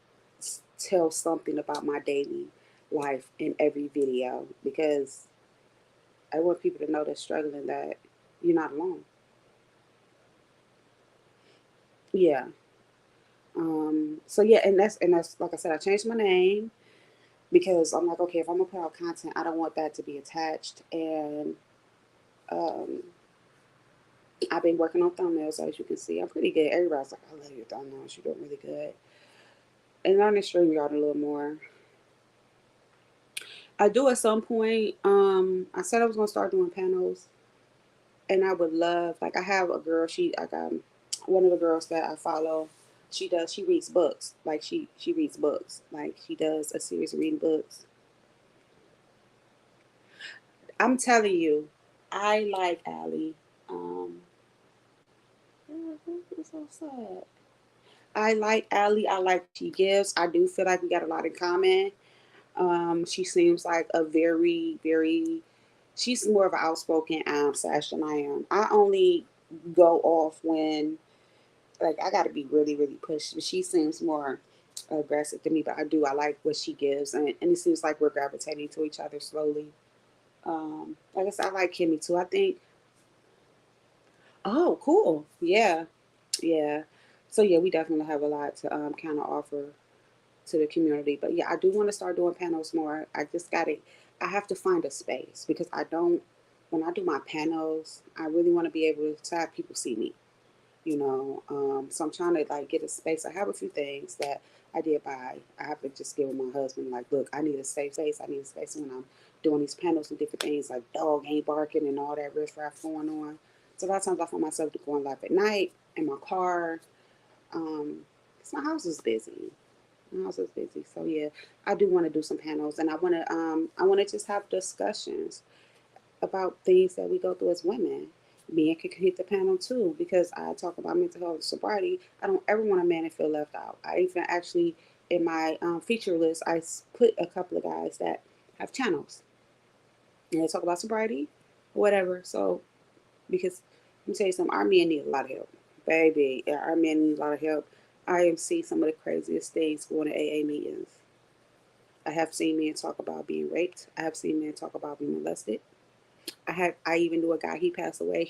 tell something about my daily life in every video because I want people to know they're struggling, that you're not alone. Yeah. So yeah, and that's like I said, I changed my name because I'm like, okay, if I'm gonna put out content, I don't want that to be attached. And um, I've been working on thumbnails, as you can see. I'm pretty good. Everybody's like, I love your thumbnails. You're doing really good. And learning StreamYard a little more. I do at some point. I said I was gonna start doing panels, and I would love, like, I have a girl. One of the girls that I follow. She reads books. Like she reads books. Like she does a series of reading books. I'm telling you, I like Allie. Um, it's so sad. I like Allie. I like she gives. I do feel like we got a lot in common. She seems like a very. She's more of an outspoken Sash than I am. I only go off when like I got to be really pushed. She seems more aggressive to me, but I like what she gives, and it seems like we're gravitating to each other slowly. Like I said, I like Kimmy too. I think. Oh, cool. Yeah, yeah. So yeah, we definitely have a lot to kind of offer to the community. But yeah, I do want to start doing panels more. I have to find a space because I don't. When I do my panels, I really want to be able to have people see me. So I'm trying to like get a space. I have a few things that I did buy. I have to just give my husband like, look, I need a safe space. I need a space when I'm doing these panels and different things like dog ain't barking and all that riff raff going on. So a lot of times I find myself going live at night in my car. Um, 'Cause my house is busy. My house is busy. So yeah, I do want to do some panels, and I want to just have discussions about things that we go through as women. Men can hit the panel too because I talk about mental health and sobriety. I don't ever want a man to feel left out. I even actually in my feature list put a couple of guys that have channels and they talk about sobriety, whatever. So because let me tell you something, our men need a lot of help, baby. Yeah, our men need a lot of help. I am seeing some of the craziest things going to AA meetings. I have seen men talk about being raped. I have seen men talk about being molested. I even knew a guy. He passed away.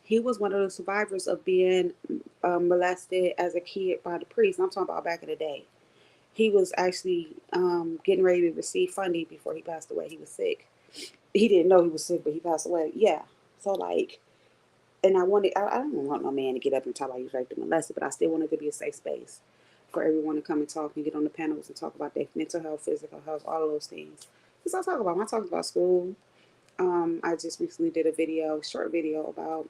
He was one of the survivors of being molested as a kid by the priest. I'm talking about back in the day. He was actually getting ready to receive funding before he passed away. He was sick. He didn't know he was sick, but he passed away. Yeah. So like, and I don't want no man to get up and talk about he's raped and molested, but I still wanted to be a safe space for everyone to come and talk and get on the panels and talk about their mental health, physical health, all of those things. Because I talk about school. I just recently did a short video about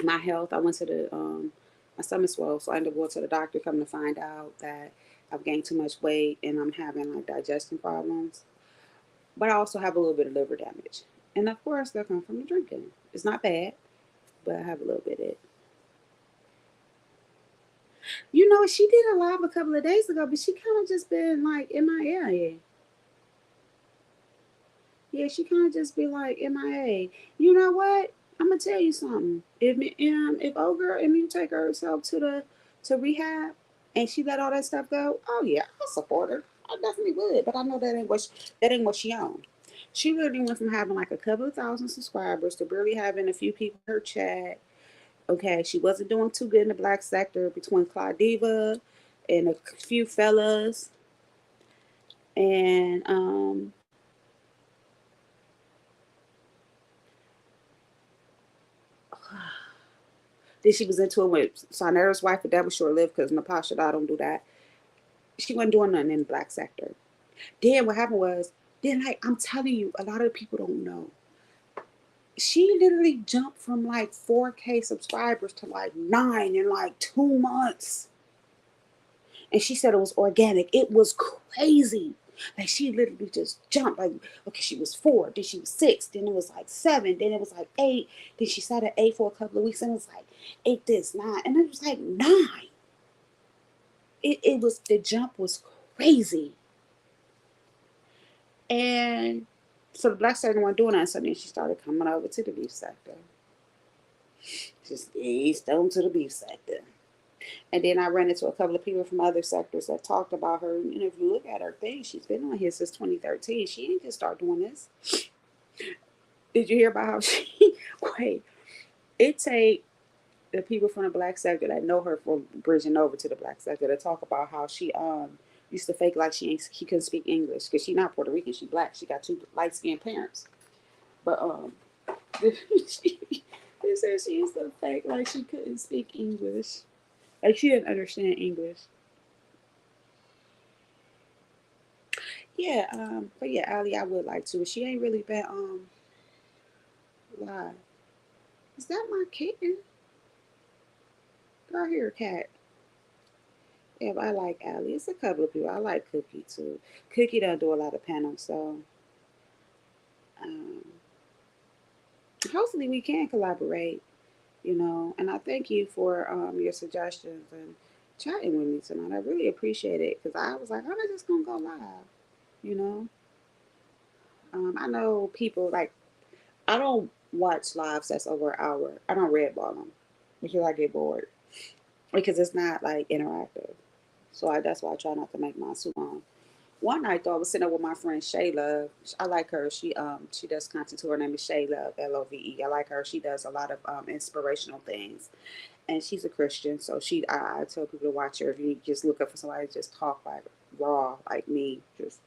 my health. I went to my stomach swelled, so I ended up going to the doctor, coming to find out that I've gained too much weight and I'm having like digestion problems. But I also have a little bit of liver damage, and of course that comes from the drinking. It's not bad, but I have a little bit of it. She did a live a couple of days ago, but she kind of just been like MIA. Yeah, she kind of just be like MIA. You know what? I'm gonna tell you something. If old girl and me take herself to rehab and she let all that stuff go, oh yeah, I'll support her. I definitely would. But I know that ain't what she on. She literally went from having like a couple of thousand subscribers to barely having a few people in her chat. Okay, she wasn't doing too good in the black sector between Claudiva and a few fellas, and then she was into it with Sonera's wife, but that was short lived because Napasha, I don't do that. She wasn't doing nothing in the black sector. Then what happened was, then like I'm telling you, a lot of people don't know. She literally jumped from like 4K subscribers to like 9 in like 2 months. And she said it was organic. It was crazy. Like she literally just jumped. Like, okay, she was 4, then she was 6, then it was like 7, then it was like 8. Then she sat at 8 for a couple of weeks, and it was like 8, this, 9, and it was like 9. It was the jump was crazy. And so the black sector wasn't doing that. So then she started coming over to the beef sector. Just eased on to the beef sector. And then I ran into a couple of people from other sectors that talked about her. If you look at her thing, she's been on here since 2013. She didn't just start doing this. Did you hear about how she wait? It take the people from the black sector that know her from bridging over to the black sector to talk about how she used to fake like she couldn't speak English because she not Puerto Rican, she black. She got 2 light skinned parents. But she, they said she used to fake like she couldn't speak English. Like she didn't understand English. Yeah, but yeah, Ali, I would like to. She ain't really been live. Is that my kitten? Girl, here, cat. Yeah, but I like Ali. It's a couple of people. I like Cookie too. Cookie don't do a lot of panels, so um, hopefully we can collaborate. And I thank you for your suggestions and chatting with me tonight. I really appreciate it because I was like, I'm just gonna go live. You know, I know people like I don't watch lives that's over an hour. I don't red ball them because I get bored because it's not like interactive. So that's why I try not to make mine too long. One night though, I was sitting up with my friend Shay Love. I like her. She does content too. Her name is Shay Love, Love. I like her. She does a lot of inspirational things, and she's a Christian. So I tell people to watch her. If you just look up for somebody to just talk like raw, like me, just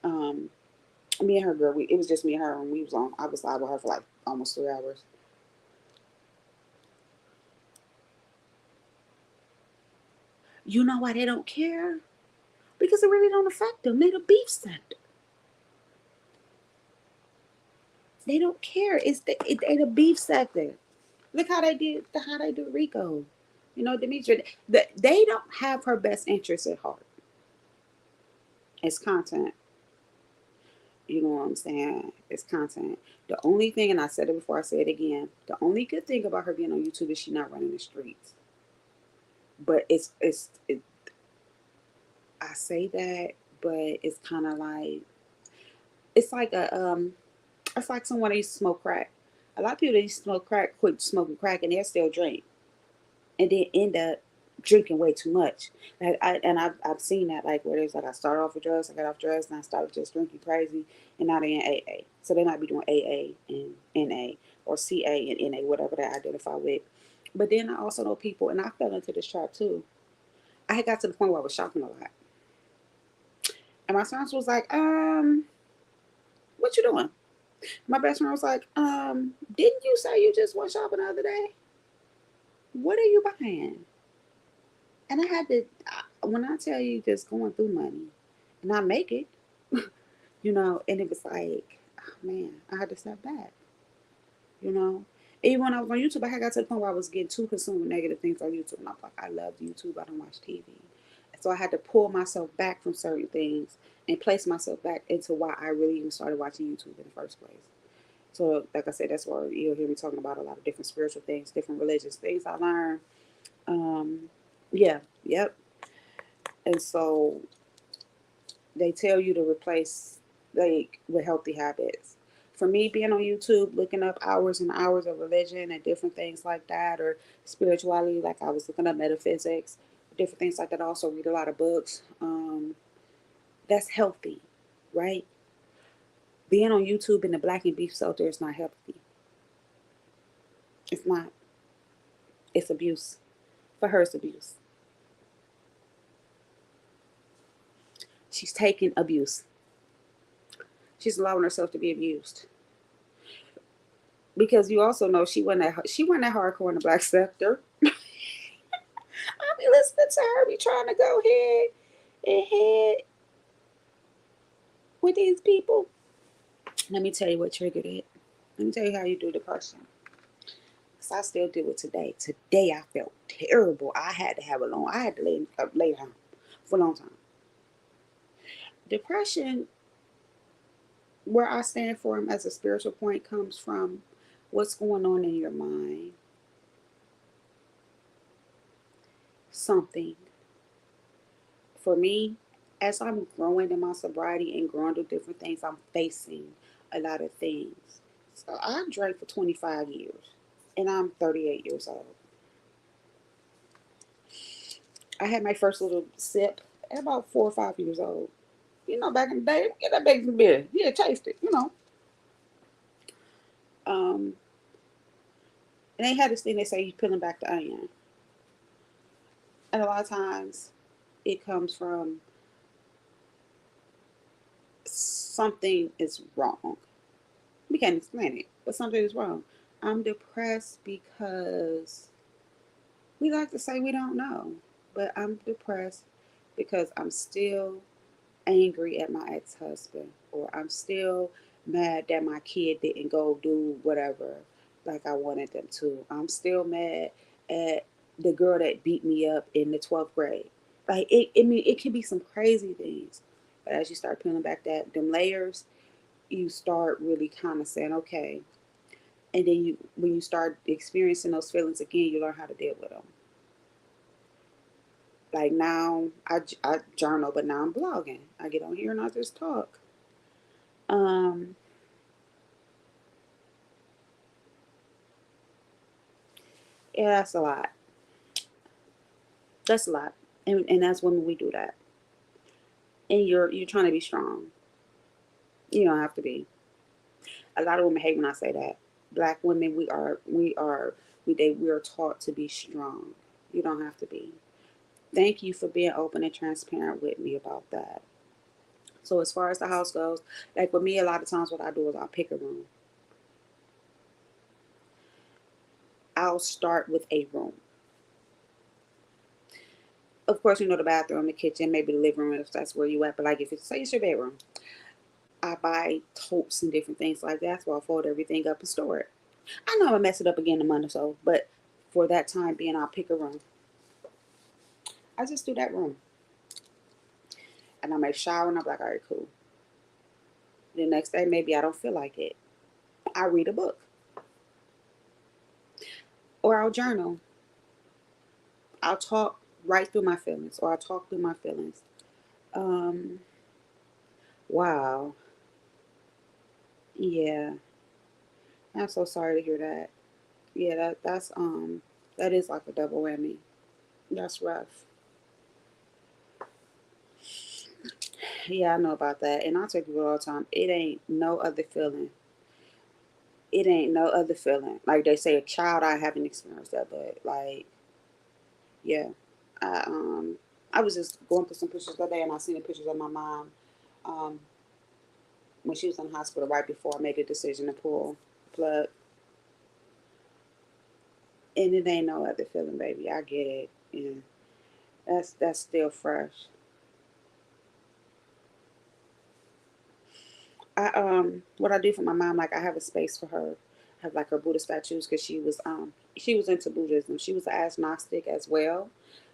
um, me and her girl. It was just me and her, and we was on. I was live with her for like almost 3 hours. You know why they don't care? Because it really don't affect them. They the beef sector. They don't care. They the beef sector. Look how they do Rico. You know, Demetria. They don't have her best interests at heart. It's content. You know what I'm saying? It's content. The only thing, and I said it before, I say it again. The only good thing about her being on YouTube is she's not running the streets. But I say that, but it's kind of like it's like a it's like someone that used to smoke crack. A lot of people that used to smoke crack quit smoking crack and they still drink, and then end up drinking way too much. I've seen that, like, where there's like, I started off with drugs, I got off drugs, and I started just drinking crazy, and now they're in AA. So they might be doing AA and NA, or CA and NA, whatever they identify with. But then I also know people, and I fell into this trap too. I had got to the point where I was shopping a lot, and my spouse was like, "What you doing?" My best friend was like, "Didn't you say you just went shopping the other day? What are you buying?" And I had to, when I tell you, just going through money, and I make it, you know, and it was like, oh man, I had to step back, you know. Even when I was on YouTube, I had got to the point where I was getting too consumed with negative things on YouTube, and I was like, I love YouTube, I don't watch TV. So I had to pull myself back from certain things and place myself back into why I really even started watching YouTube in the first place. So, like I said, that's why you'll hear me talking about a lot of different spiritual things, different religious things I learned. Um, yeah, yep. And so they tell you to replace, like, with healthy habits. For me, being on YouTube, looking up hours and hours of religion and different things like that, or spirituality, like I was looking up metaphysics, different things like that. I also read a lot of books. That's healthy, right? Being on YouTube in the black and beef shelter is not healthy. It's not. It's abuse. For her, it's abuse. She's taking abuse. She's allowing herself to be abused. Because you also know she wasn't that hardcore in the black sector. I be listening to her, be trying to go head and head with these people. Let me tell you what triggered it. Let me tell you how you do depression. Because I still do it today. Today I felt terrible. I had to have a long, I had to lay down for a long time. Depression, where I stand for him as a spiritual point, comes from what's going on in your mind. Something. For me, as I'm growing in my sobriety and growing through different things, I'm facing a lot of things. So I drank for 25 years and I'm 38 years old. I had my first little sip at about 4 or 5 years old. You know, back in the day, get that baby some beer. Yeah, taste it, you know. Um, and they had this thing they say you peeling back the onion. And a lot of times it comes from something is wrong. We can't explain it, but something is wrong. I'm depressed because we like to say we don't know, but I'm depressed because I'm still angry at my ex-husband, or I'm still mad that my kid didn't go do whatever like I wanted them to. I'm still mad at the girl that beat me up in the 12th grade. Like I mean, it can be some crazy things, but as you start peeling back them layers, you start really kind of saying, okay. And then when you start experiencing those feelings again, you learn how to deal with them. Like now, I journal, but now I'm blogging. I get on here and I just talk. Um, yeah, that's a lot. That's a lot, and as women, we do that. And you're trying to be strong. You don't have to be. A lot of women hate when I say that. Black women, we are taught to be strong. You don't have to be. Thank you for being open and transparent with me about that. So as far as the house goes, like with me, a lot of times what I do is I'll pick a room. I'll start with a room. Of course, the bathroom, the kitchen, maybe the living room if that's where you at. But like if it's say it's your bedroom, I buy totes and different things like that. So I fold everything up and store it. I know I'm gonna mess it up again in a month or so, but for that time being, I'll pick a room. I just do that room, and I may shower, and I'm like, all right, cool. The next day, maybe I don't feel like it. I read a book, or I'll journal. I'll talk right through my feelings, or I'll talk through my feelings. Um, wow, yeah, I'm so sorry to hear that. Yeah, that is like a double whammy. That's rough. Yeah, I know about that, and I tell people all the time, it ain't no other feeling. It ain't no other feeling. Like they say, a child, I haven't experienced that, but like, yeah, I um, I was just going through some pictures the other day, and I seen the pictures of my mom, um, when she was in the hospital right before I made the decision to pull the plug, and it ain't no other feeling, baby. I get it, and that's still fresh. What I do for my mom, like I have a space for her. I have like her Buddha statues because she was into Buddhism. She was an agnostic as well.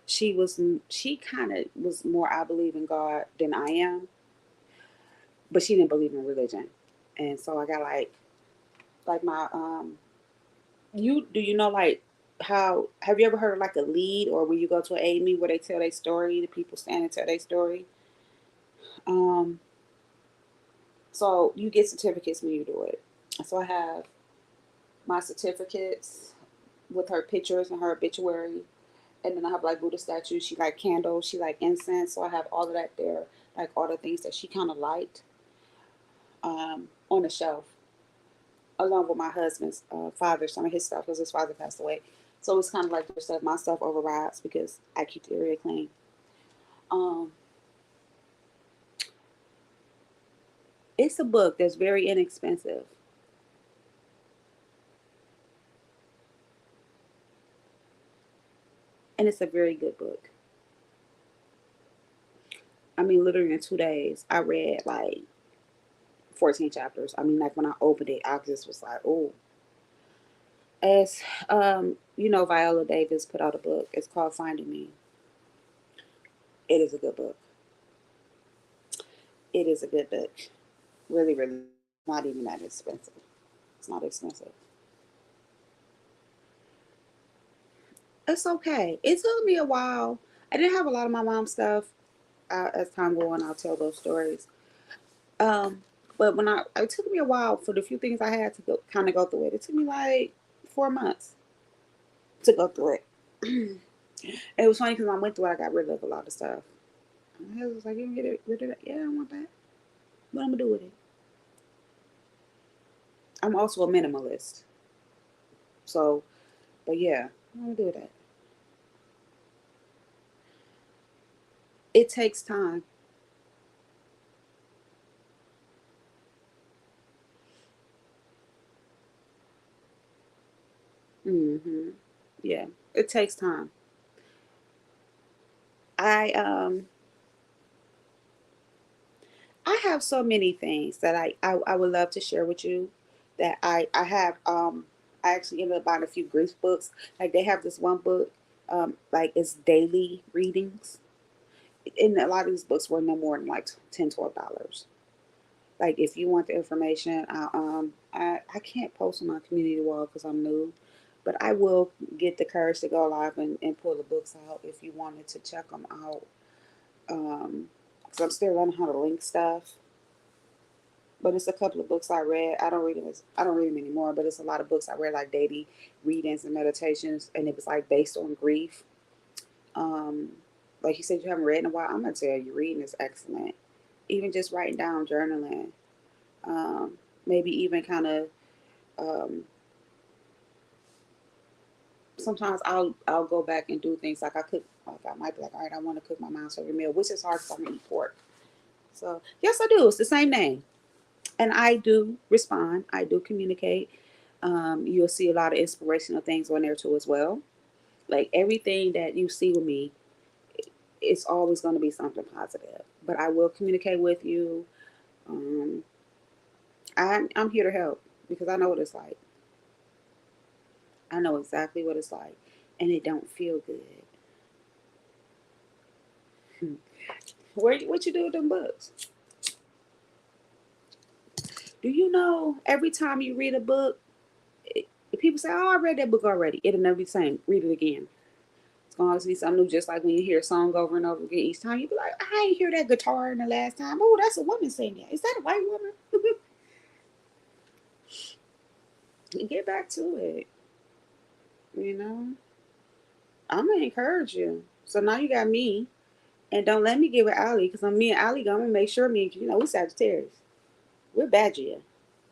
She kind of was more I believe in God than I am, but she didn't believe in religion. And so I got like my you do you know like how have you ever heard of like a lead or when you go to an AME where they tell their story, the people stand and tell their story? Um, so you get certificates when you do it. So I have my certificates with her pictures and her obituary. And then I have like Buddha statues. She like candles. She like incense. So I have all of that there, like all the things that she kind of liked, on the shelf, along with my husband's father, some of his stuff because his father passed away. So it's kind of like their stuff. My stuff overrides because I keep the area clean. Um, it's a book that's very inexpensive, and it's a very good book. I mean, literally in 2 days, I read like 14 chapters. I mean, like when I opened it, I just was like, oh. As Viola Davis put out a book. It's called Finding Me. It is a good book. It is a good book. Really, really not even that expensive. It's not expensive. It's okay. It took me a while. I didn't have a lot of my mom's stuff. As time go on, I'll tell those stories. Um, but it took me a while for the few things I had to go, kind of go through it. It took me like 4 months to go through it. It was funny because when I went through it, I got rid of a lot of stuff. And I was like, "You can rid of that? Yeah, I want that. What I'm gonna do with it?" I'm also a minimalist, so but yeah, I'm gonna do that. It takes time. Hmm. Yeah, it takes time. I um I have so many things that I would love to share with you that I have I actually ended up buying a few grief books. Like they have this one book, like it's daily readings. And a lot of these books were no more than like $10, $12. Like if you want the information, I can't post on my community wall because I'm new, but I will get the courage to go live and pull the books out if you wanted to check them out. Because I'm still learning how to link stuff. But it's a couple of books I read. I don't read them anymore. But it's a lot of books I read, like daily readings and meditations, and it was like based on grief. Um, like you said, you haven't read in a while. I'm gonna tell you, reading is excellent. Even just writing down, journaling, maybe even kind of. Um, Sometimes I'll go back and do things like I cook. Like I might be like, all right, I want to cook my mom's favorite meal, which is hard because I'm gonna eat pork. So yes, I do. It's the same name, and I do respond. I do communicate. You'll see a lot of inspirational things on there too as well. Like everything that you see with me, it's always going to be something positive. But I will communicate with you. Um, I'm here to help because I know what it's like. I know exactly what it's like, and it don't feel good. What you do with them books? Do you know every time you read a book, people say, "Oh, I read that book already." It'll never be the same. Read it again. It's gonna always be something new. Just like when you hear a song over and over again, each time you be like, "I ain't hear that guitar in the last time." Oh, that's a woman singing. Is that a white woman? Get back to it. You know, I'm gonna encourage you. So now you got me, and don't let me get with Ali because I'm me and Ali gonna make sure me and we Sagittarius. We're Badger.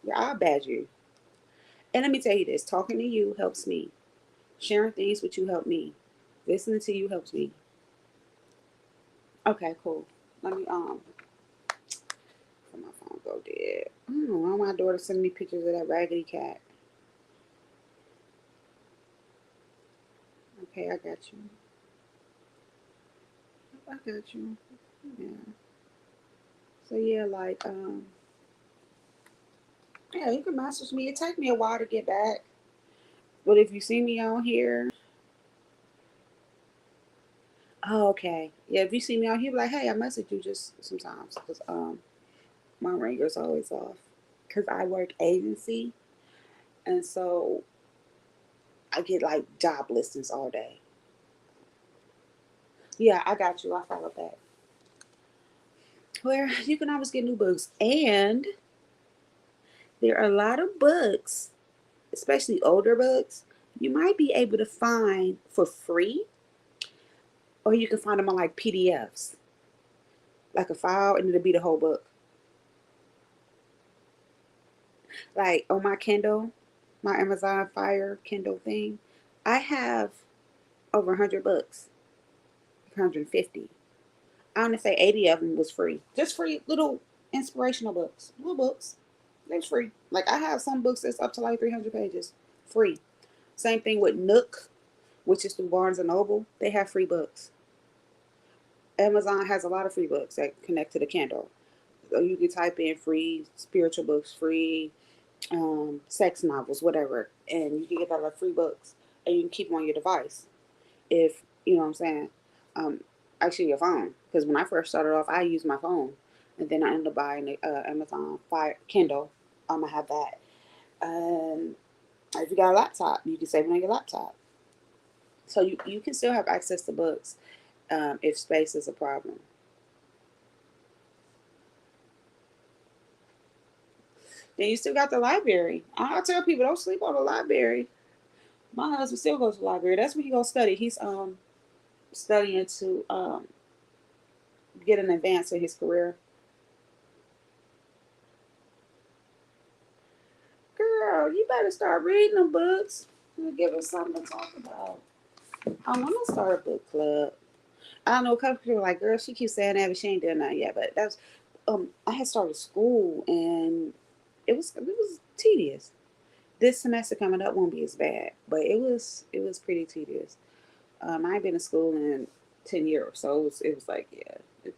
We're all Badger. And let me tell you this: talking to you helps me. Sharing things with you help me. Listening to you helps me. Okay, cool. Let me for my phone go dead. I don't know why my daughter sending me pictures of that raggedy cat. Okay, I got you. I got you. Yeah. So yeah, like yeah, you can message me. It take me a while to get back. But if you see me on here, oh, okay. Yeah, if you see me on here, be like, hey, I message you just sometimes because my ringer's always off because I work agency, and so I get like job listings all day. Yeah, I got you. I follow that. Where you can always get new books, and there are a lot of books, especially older books, you might be able to find for free, or you can find them on like PDFs, like a file, and it'll be the whole book. Like on my Kindle, my Amazon Fire Kindle thing, I have over 100 books, 150. I want to say 80 of them was free. Just free little inspirational books, little books. They're free. Like I have some books that's up to like 300 pages, free. Same thing with Nook, which is through Barnes and Noble. They have free books. Amazon has a lot of free books that connect to the Kindle. So you can type in free spiritual books, free sex novels, whatever, and you can get that like free books, and you can keep them on your device. If you know what I'm saying, um, actually your phone. Because when I first started off, I used my phone, and then I ended up buying the Amazon Fire Kindle. I have that. And if you got a laptop, you can save it on your laptop. So you can still have access to books if space is a problem. Then you still got the library. I tell people don't sleep on the library. My husband still goes to the library. That's where he goes study. He's studying to get an advance in his career. Girl, you better start reading the books. It'll give us something to talk about. I want to start a book club. I don't know. A couple people are like, girl, she keeps saying that, but she ain't doing that yet. But that's I had started school and it was tedious. This semester coming up won't be as bad, but it was pretty tedious. I ain't been to school in 10 years, so it was like yeah,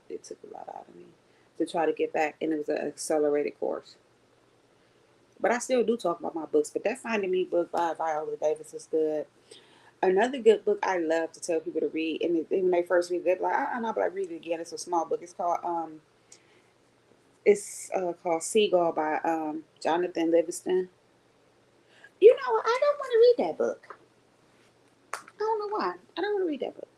it took a lot out of me to try to get back, and it was an accelerated course. But I still do talk about my books. But that Finding Me book by Viola Davis is good. Another good book I love to tell people to read, and when they first read it, they're like, I know, but I read it again. It's a small book. It's called Seagull by Jonathan Livingston. You know, I don't want to read that book. I don't know why. I don't want to read that book.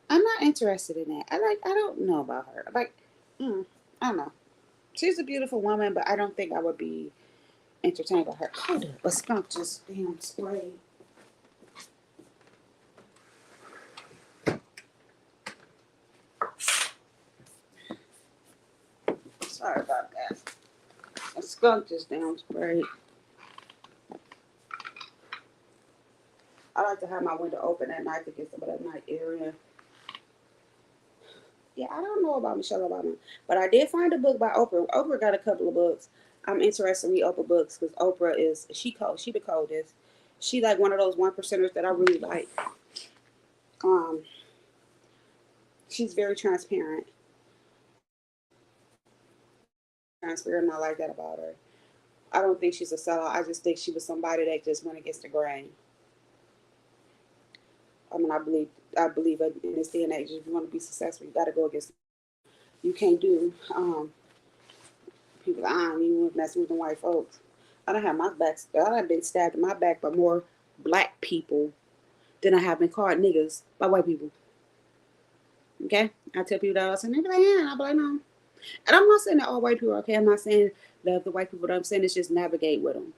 I'm not interested in that. I don't know about her. I don't know. She's a beautiful woman, but I don't think I would be entertained by her. Hold up, a skunk just damn sprayed. Sorry about that. A skunk just damn sprayed. I like to have my window open at night to get some of that night air in. Yeah, I don't know about Michelle Obama, but I did find a book by Oprah. Oprah got a couple of books. I'm interested in read Oprah books because Oprah she the coldest. She like one of those one percenters that I really like. Um, she's very transparent. Transparent, and I like that about her. I don't think she's a sellout. I just think she was somebody that just went against the grain. I mean, I believe in this day and age, if you want to be successful, you got to go against. You can't do people. I don't even mess with the white folks. I don't have my back. I done been stabbed in my back by more black people than I have been called niggas by white people. Okay, I tell people that all the time. They be like, yeah, and I be like, no. And I'm not saying that all white people are okay. I'm not saying love the white people. What I'm saying is just navigate with them.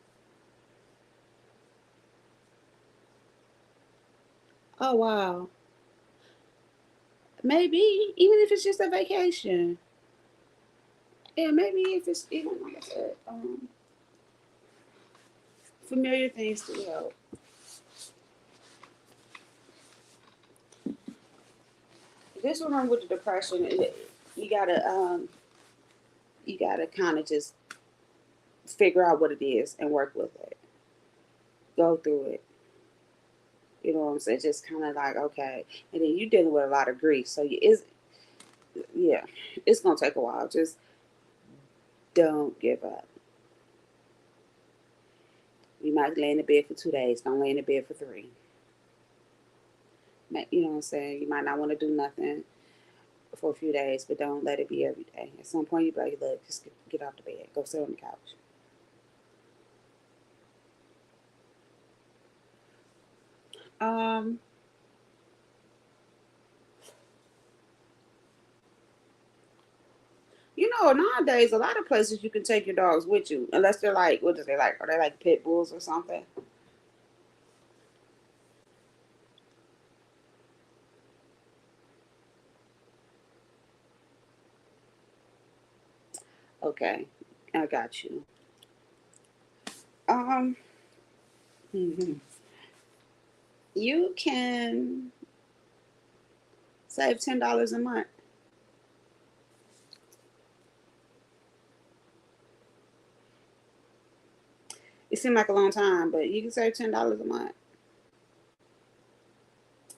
Oh wow, maybe even if it's just a vacation. Yeah, maybe if it's even like I said, familiar things to help. This one with the depression, you gotta you gotta kind of just figure out what it is and work with it. Go through it. You know what I'm saying? Just kind of like okay, and then you're dealing with a lot of grief, so you is yeah, it's gonna take a while. Just don't give up. You might lay in the bed for 2 days. Don't lay in the bed for three. You know what I'm saying? You might not want to do nothing for a few days, but don't let it be every day. At some point, you be like, look, just get off the bed. Go sit on the couch. Um, nowadays, a lot of places you can take your dogs with you, unless they're like, what is they like? Are they like pit bulls or something? Okay, I got you. Um, mhm. You can save $10 a month. It seemed like a long time, but you can save $10 a month.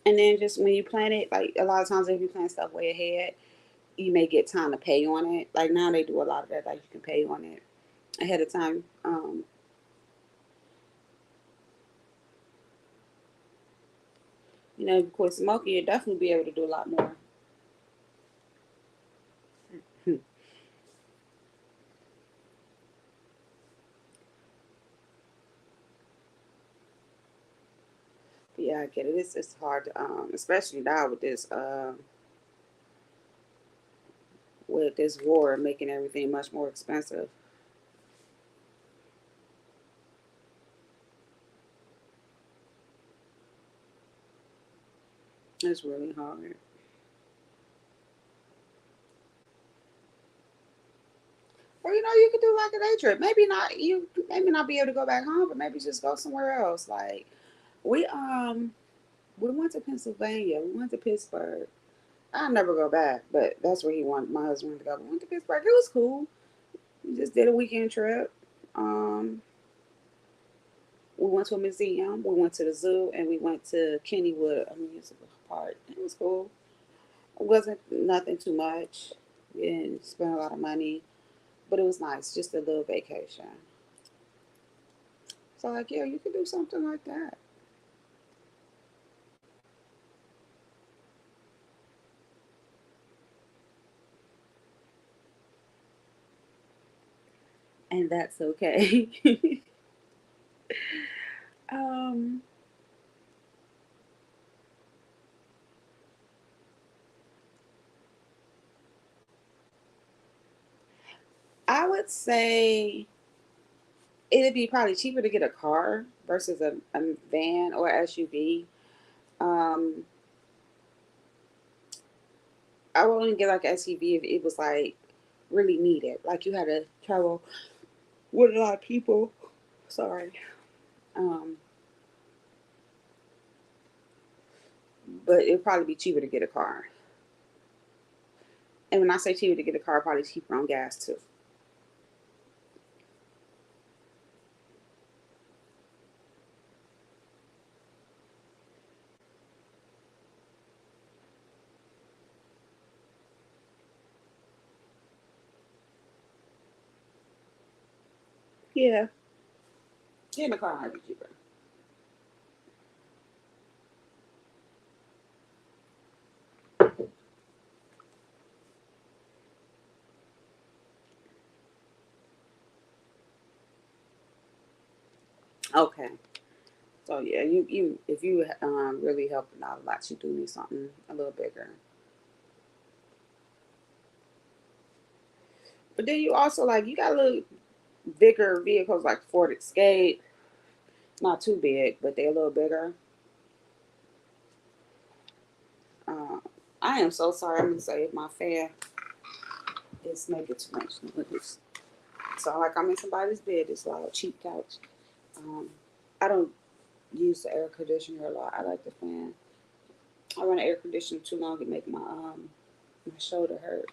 And then just when you plan it, like a lot of times if you plan stuff way ahead, you may get time to pay on it. Like now they do a lot of that, like you can pay on it ahead of time. Of course, smoking, you'll definitely be able to do a lot more. But yeah, I get it. It's hard to, especially now with this war making everything much more expensive. It's really hard. Or you could do like a day trip. Maybe not be able to go back home, but maybe just go somewhere else. Like we we went to Pennsylvania. We went to Pittsburgh. I'll never go back, but that's where he wanted my husband to go. We went to Pittsburgh. It was cool. We just did a weekend trip. Um, we went to a museum. We went to the zoo, and we went to Kennywood Amusement Park. It was cool. It wasn't nothing too much. We didn't spend a lot of money, but it was nice. Just a little vacation. So like, yeah, you could do something like that, and that's okay. um, I would say it'd be probably cheaper to get a car versus a van or SUV. Um, I would only get like an SUV if it was like really needed. Like you had to travel with a lot of people. Sorry. Um, but it'd probably be cheaper to get a car. And when I say cheaper to get a car, probably cheaper on gas too. Yeah. Getting a car might be cheaper. Okay. So yeah, you if you really helping out a lot, you do need something a little bigger. But then you also like you got a little bigger vehicles like Ford Escape, not too big, but they're a little bigger. Uh, I am so sorry. I'm gonna say if my fan is making too much noise. So like I'm in somebody's bed. It's loud, cheap couch. Um, I don't use the air conditioner a lot. I like the fan. I run the air conditioner too long to make my shoulder hurt.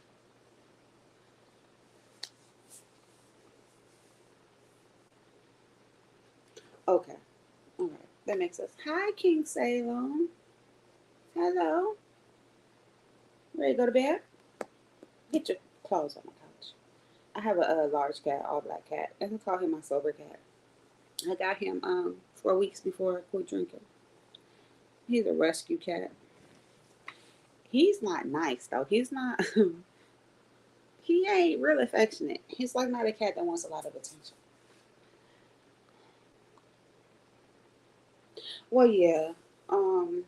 Okay, all right, that makes sense. Hi, King Salem. Hello. Ready to go to bed? Get your clothes on the couch. I have a large cat, all black cat. I can call him my sober cat. I got him 4 weeks before I quit drinking. He's a rescue cat. He's not nice though. He's not. He ain't real affectionate. He's like not a cat that wants a lot of attention. Well, yeah. Um,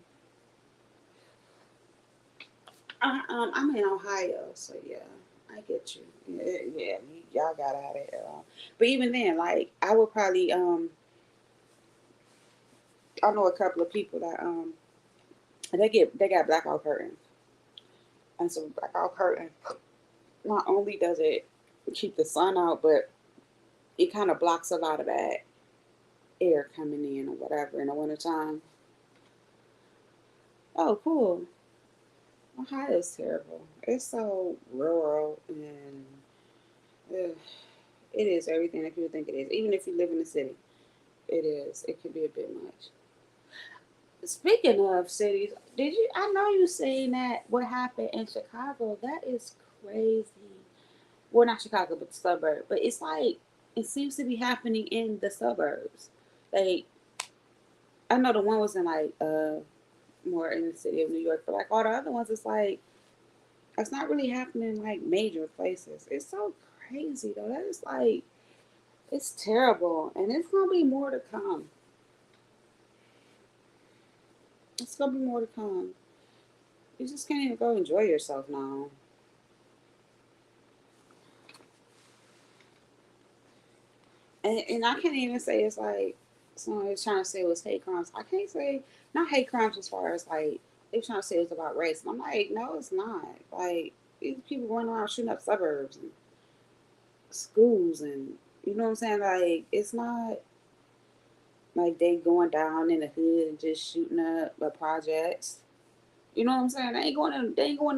I'm in Ohio, so yeah, I get you. Yeah, yeah, y'all got out of here. But even then, like I would probably I know a couple of people that they got blackout curtains, and so blackout curtain not only does it keep the sun out, but it kind of blocks a lot of that air coming in or whatever in the wintertime. Oh, cool. Ohio's terrible. It's so rural and ugh, it is everything that people think it is. Even if you live in the city, it is. It can be a bit much. Speaking of cities, did you? I know you seen that what happened in Chicago. That is crazy. Well, not Chicago, but the suburb. But it's like it seems to be happening in the suburbs. Like I know the one was in like more in the city of New York, but like all the other ones, it's like it's not really happening in like major places. It's so crazy though. That is like it's terrible, and it's gonna be more to come. It's gonna be more to come. You just can't even go enjoy yourself now. And I can't even say it's like someone was trying to say it was hate crimes. I can't say not hate crimes as far as like they trying to say it's about race. And I'm like, no, it's not. Like these people going around shooting up suburbs and schools and you know what I'm saying? Like it's not like they going down in the hood and just shooting up the projects. You know what I'm saying? They ain't going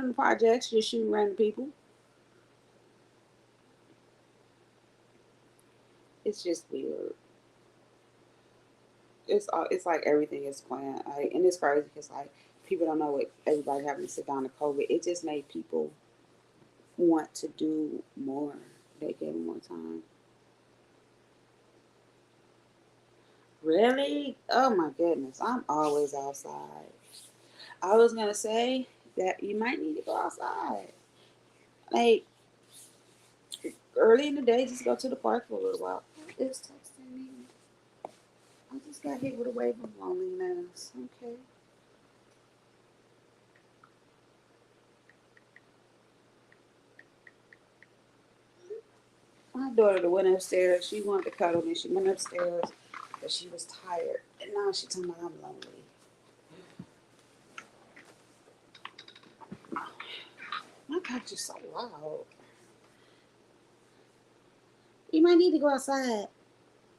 in the projects just shooting random people. It's just weird. It's like everything is planned. Like, and it's crazy because like people don't know what everybody having to sit down to COVID. It just made people want to do more. They gave them more time. Really? Oh my goodness! I'm always outside. I was gonna say that you might need to go outside. Like early in the day, just go to the park for a little while. It's texting me. I just got hit with a wave of loneliness. Okay. My daughter went upstairs. She wanted to cuddle me. She went upstairs because she was tired. And now she told me I'm lonely. My couch is so loud. You might need to go outside.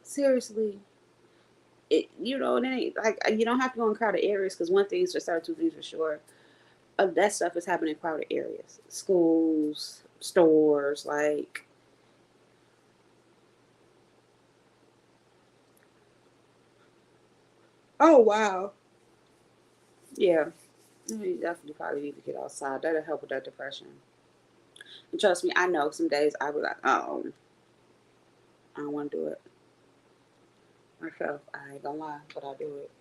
Seriously. It ain't like you don't have to go in crowded areas because one thing's for certain, two things for sure. That stuff is happening in crowded areas, schools, stores. Like, oh wow, yeah, you definitely probably need to get outside. That'll help with that depression. And trust me, I know some days I was like, oh, I don't want to do it myself. I ain't gonna lie, but I do it.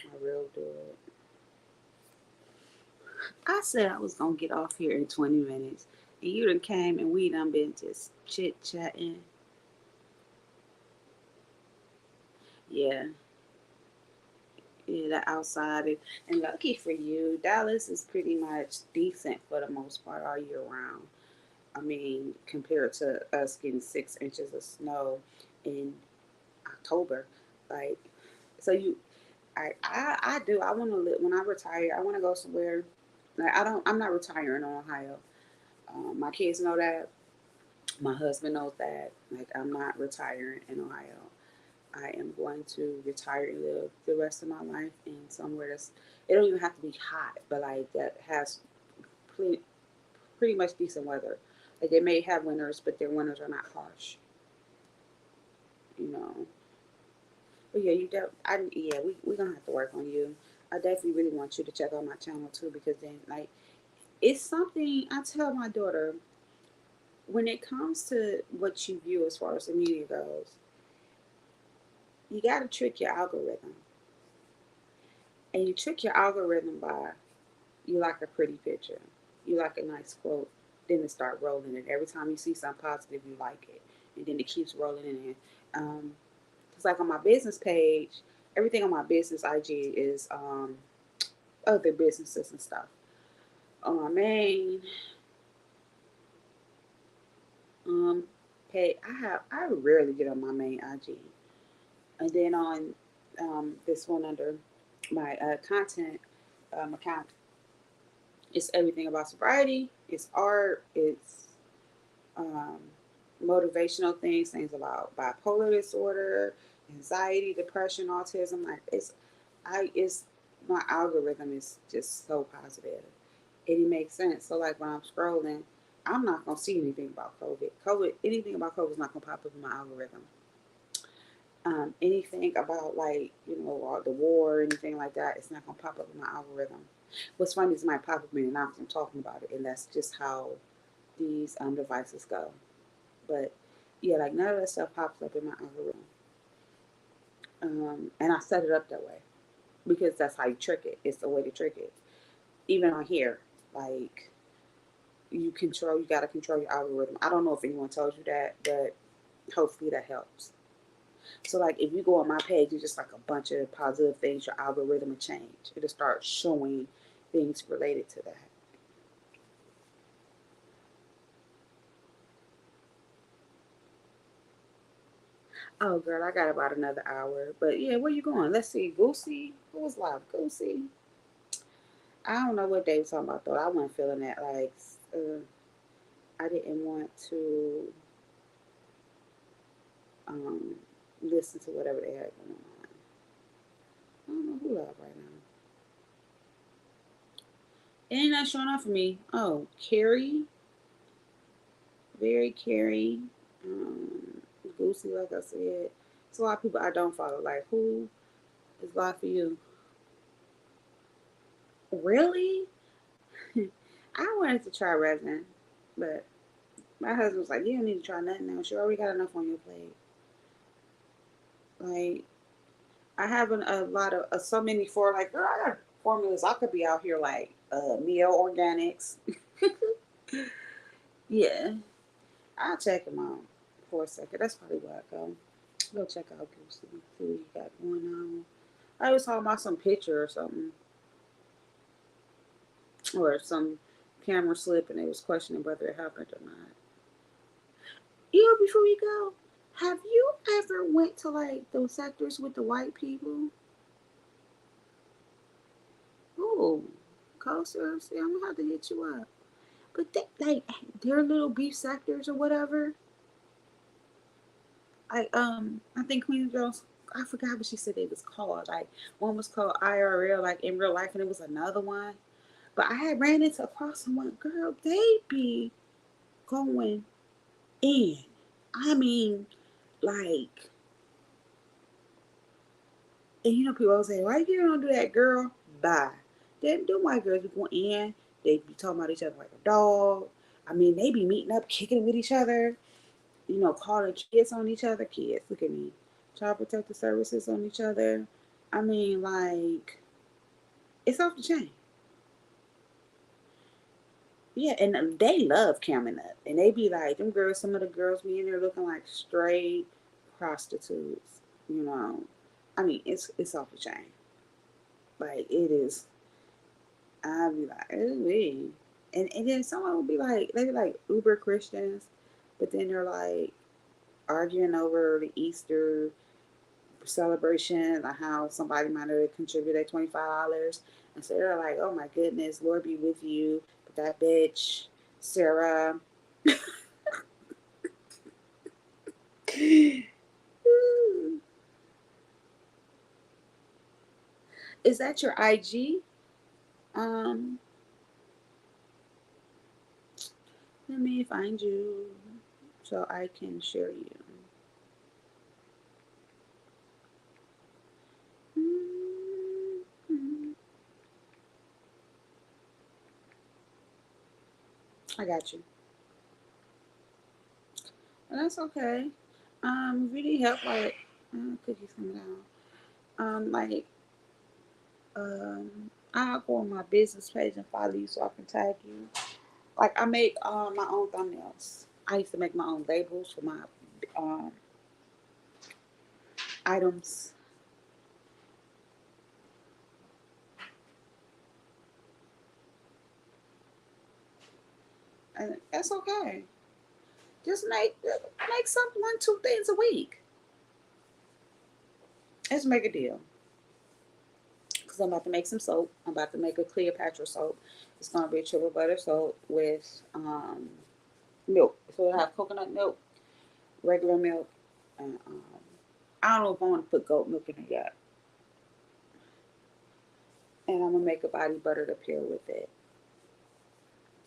I real do it. I said I was gonna get off here in 20 minutes, and you done came and we done been just chit chatting. Yeah, yeah, the outside and lucky for you, Dallas is pretty much decent for the most part all year round. I mean, compared to us getting 6 inches of snow in October, like, so I do. I want to live when I retire. I want to go somewhere. Like I don't. I'm not retiring in Ohio. My kids know that. My husband knows that. Like I'm not retiring in Ohio. I am going to retire and live the rest of my life in somewhere that's. It don't even have to be hot, but like that has pretty, pretty much decent weather. Like they may have winters, but their winters are not harsh. You know. But yeah, yeah, we gonna have to work on you. I definitely really want you to check out my channel too because then like it's something I tell my daughter when it comes to what you view as far as the media goes, you got to trick your algorithm. And you trick your algorithm by you like a pretty picture, you like a nice quote, then it start rolling. And every time you see something positive, you like it. And then it keeps rolling in. It's like on my business page, everything on my business IG is other businesses and stuff. On my main um, page, I rarely get on my main IG. And then on this one under my content account, it's everything about sobriety. It's art. It's um, motivational things, things about bipolar disorder, anxiety, depression, autism. Like it's my algorithm is just so positive, and it makes sense. So like when I'm scrolling, I'm not gonna see anything about COVID. Anything about COVID is not gonna pop up in my algorithm. Anything about like all the war or anything like that, it's not gonna pop up in my algorithm. What's funny is it might pop up in and I'm talking about it, and that's just how these devices go. But yeah, like none of that stuff pops up in my algorithm, and I set it up that way because that's how you trick it. It's the way to trick it. Even on here, like you got to control your algorithm. I don't know if anyone told you that, but hopefully that helps. So like if you go on my page, it's just like a bunch of positive things. Your algorithm will change. It'll start showing things related to that. Oh girl, I got about another hour. But yeah, where you going? Let's see. Goosey. Who was live? Goosey. I don't know what they were talking about though. I wasn't feeling that. Like I didn't want to um listen to whatever they had going on. I don't know who live right now. It ain't not showing up for me. Oh, Carrie. Very Carrie. Um, Goosey, like I said. It's a lot of people I don't follow. Like who is live for you? Really? I wanted to try resin, but my husband was like, "You don't need to try nothing else. You already got enough on your plate." Like I have a lot of so many for like, girl, I got formulas. I could be out here like meal organics. Yeah, I'll check them out for a second. That's probably where I go. Go check out Goosey, see what you got going on. I was talking about some picture or something, or some camera slip, and they was questioning whether it happened or not. Before we go, have you ever went to like those sectors with the white people? Oh, Coaster, see, I'm gonna have to hit you up. But like their little beef sectors or whatever. I think Queen Girls. I forgot what she said it was called. Like one was called IRL, like in real life, and it was another one. But I had ran into across someone, girl. They be going in. I mean, like, and people always say, "Why you don't do that, girl?" Bye. Them white girls be going in. They be talking about each other like a dog. I mean, they be meeting up, kicking with each other. Calling kids on each other. Kids, look at me. Child protective services on each other. I mean, like, it's off the chain. Yeah, and they love camming up. And they be like, them girls, some of the girls be in there looking like straight prostitutes, you know. I mean, it's off the chain. Like, it is. I'd be like, ooh. And then someone would be like, they be like uber Christians, but then they're like arguing over the Easter celebration, like how somebody might have contributed $25. And so they're like, oh my goodness, Lord be with you. But that bitch, Sarah. Is that your IG? Um, Let me find you so I can share you. I got you. And that's okay. Really help like cookies coming down. Like I'll go on my business page and follow you so I can tag you. Like I make my own thumbnails. I used to make my own labels for my um items. And that's okay. Just make some 1, 2 things a week. Let's make a deal. Because I'm about to make some soap. I'm about to make a Cleopatra soap. It's gonna be a triple butter soap with milk. So it'll have coconut milk, regular milk, and I don't know if I want to put goat milk in it yet. And I'm gonna make a body butter to pair with it.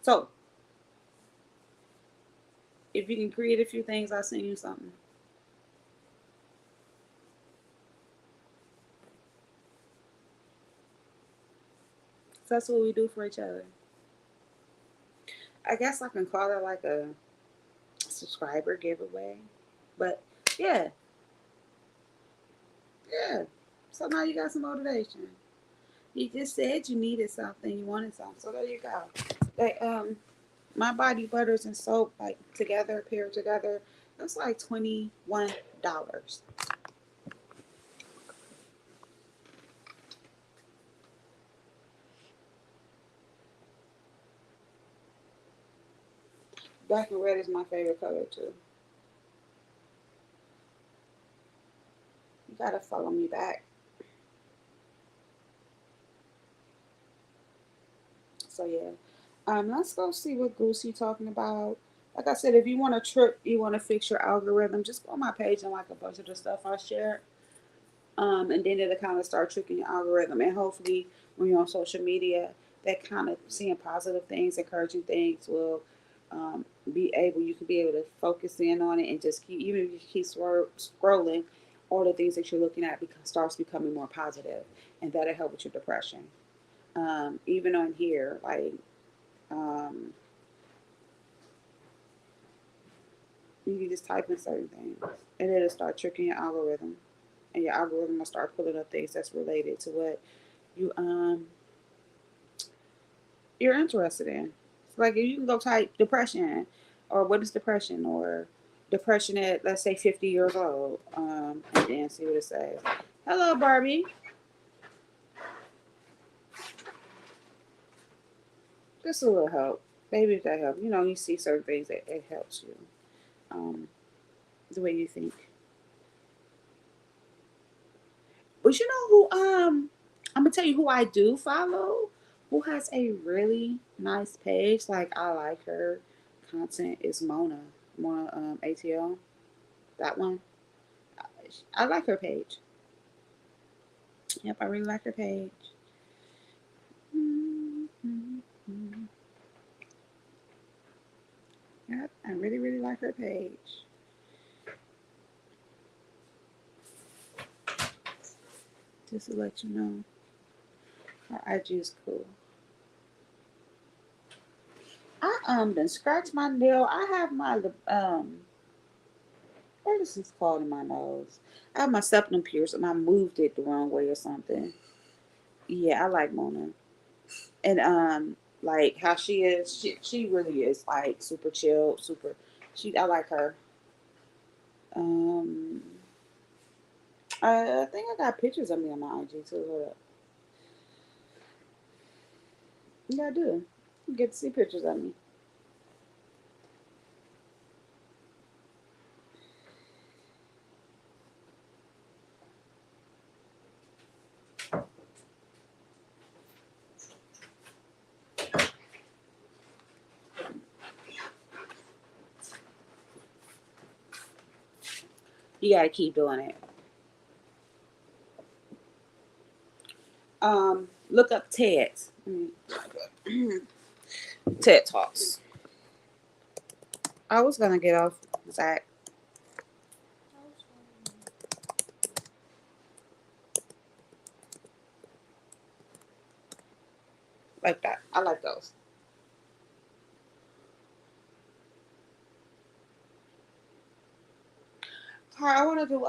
So if you can create a few things, I'll send you something. So that's what we do for each other. I guess I can call it like a subscriber giveaway. But yeah, yeah. So now you got some motivation. You just said you needed something, you wanted something. So there you go. Like my body butters and soap like together, paired together, that's like $21. Black and red is my favorite color too. You gotta follow me back. So yeah. Let's go see what Goosey talking about. Like I said, if you want to trip, you want to fix your algorithm, just go on my page and like a bunch of the stuff I share. And then it'll kind of start tricking your algorithm. And hopefully, when you're on social media, that kind of seeing positive things, encouraging things will you can be able to focus in on it and just keep, even if you keep scrolling, all the things that you're looking at starts becoming more positive, and that'll help with your depression. Even on here, like um, you can just type in certain things, and it'll start tricking your algorithm, and your algorithm will start pulling up things that's related to what you you're interested in. So like if you can go type depression or what is depression or depression at let's say 50 years old, and then see what it says. Hello Barbie. Just a little help. Maybe if that helps. You see certain things that it helps you. Um, the way you think. But you know I'm gonna tell you who I do follow, who has a really nice page. Like I like her content is Mona ATL. That one. I like her page. Yep, I really like her page. Yep, I really, really like her page. Just to let you know, her IG is cool. Then scratch my nail. I have my what is this called in my nose? I have my septum pierced and I moved it the wrong way or something. Yeah, I like Mona. And like how she is, she really is like super chill, super I like her. Um I think I got pictures of me on my IG too. Hold up. Yeah, I do. You get to see pictures of me. You gotta keep doing it. Look up TED. TED Talks. I was gonna get off Zach like that. I like those. Hi, I wanna do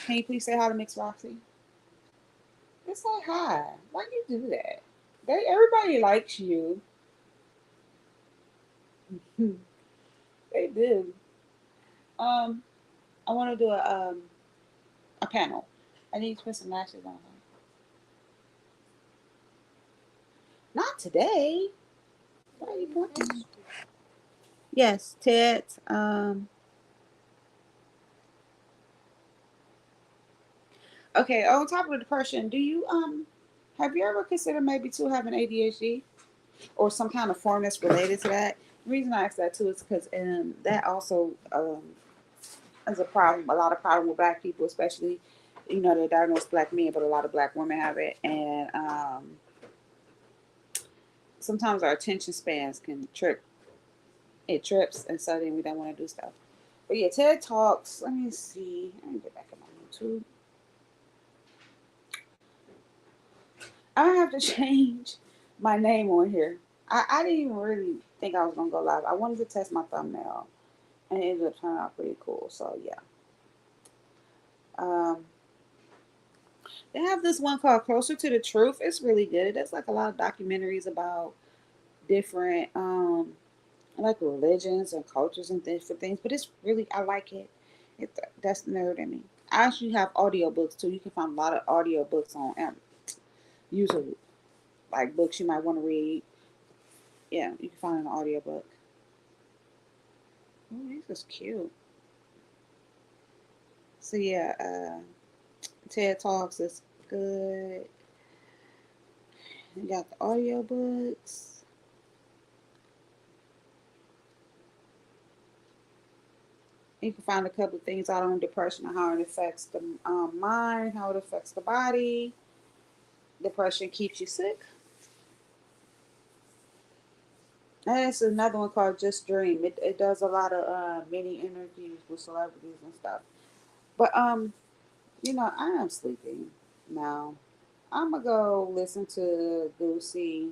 can you please say hi to Mix Roxy? Just say hi. Why do you do that? Everybody likes you. They do. Um, I want to do a panel. I need to put some lashes on her. Not today. Why are you pointing? Yes, Ted. Okay. On top of depression, do you have you ever considered maybe too having ADHD or some kind of form that's related to that? The reason I ask that too is because that also is a problem. A lot of problem with black people, especially. You know, they're diagnosed black men, but a lot of black women have it, and sometimes our attention spans can trip. It trips, and so then we don't want to do stuff. But yeah, TED Talks. Let me see. Let me get back on my YouTube. I have to change my name on here. I didn't even really think I was gonna go live. I wanted to test my thumbnail, and it ended up turning out pretty cool. So yeah. Um, they have this one called Closer to the Truth. It's really good. It's like a lot of documentaries about different like religions and cultures and different things. But it's really I like it. That's the nerd in me. I actually have audiobooks too. You can find a lot of audiobooks on YouTube, like books you might want to read. Yeah, you can find an audiobook. Oh, this is cute. So yeah, TED Talks is good. You got the audiobooks. You can find a couple of things out on depression and how it affects the mind, how it affects the body. Depression keeps you sick. And it's another one called Just Dream. It does a lot of mini interviews with celebrities and stuff. But I am sleepy now. I'm gonna go listen to Goosey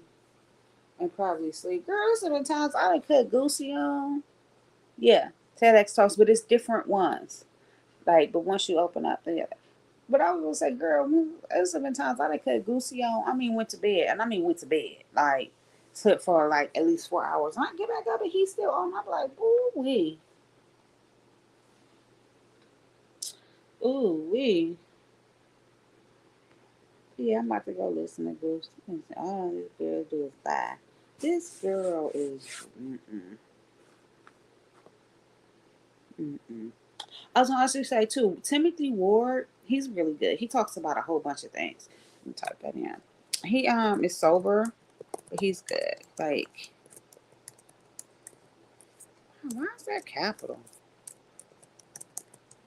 and probably sleep. Girl, there's been times I done cut Goosey on. Yeah, TEDx talks, but it's different ones. Like, but once you open up, yeah. But I was gonna say, girl, there's been times I done cut Goosey on. I mean, went to bed, and I mean went to bed. Like, slept for like at least 4 hours. And I get back up and he's still on. I'm like, ooh wee, ooh wee. Yeah, I'm about to go listen to Goosey. Oh, this girl do is lie. This girl is. Mm-mm, mm-mm. I was gonna also say too, Timothy Ward, he's really good. He talks about a whole bunch of things. Let me type that in. He is sober, but he's good. Like, why is that capital?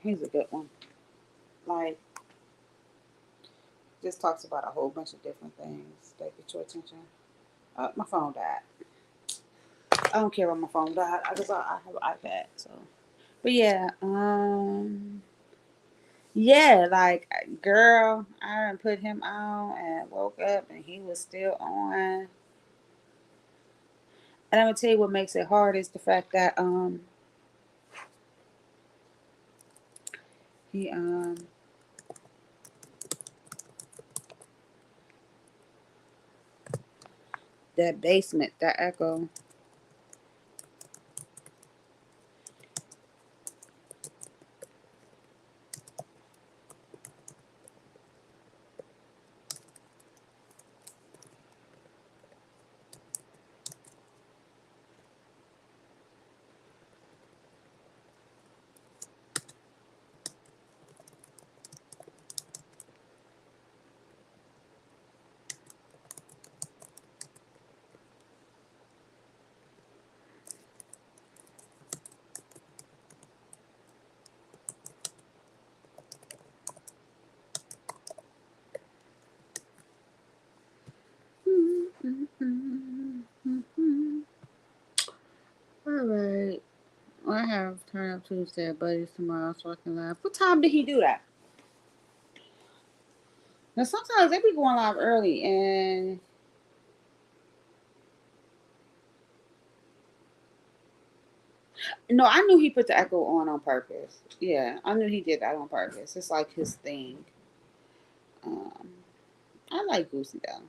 He's a good one. Like, just talks about a whole bunch of different things that get your attention. My phone died. I don't care about my phone died. I have an iPad, so. But yeah, yeah, like girl, I done put him on and woke up and he was still on. And I'm gonna tell you what makes it hard is the fact that he that basement, that echo. All right. Well, I have Turn Up Tuesday at Buddy's tomorrow so I can laugh. What time did he do that? Now sometimes they be going live early and no, I knew he put the echo on purpose. Yeah, I knew he did that on purpose. It's like his thing. Um, I like Goosey though.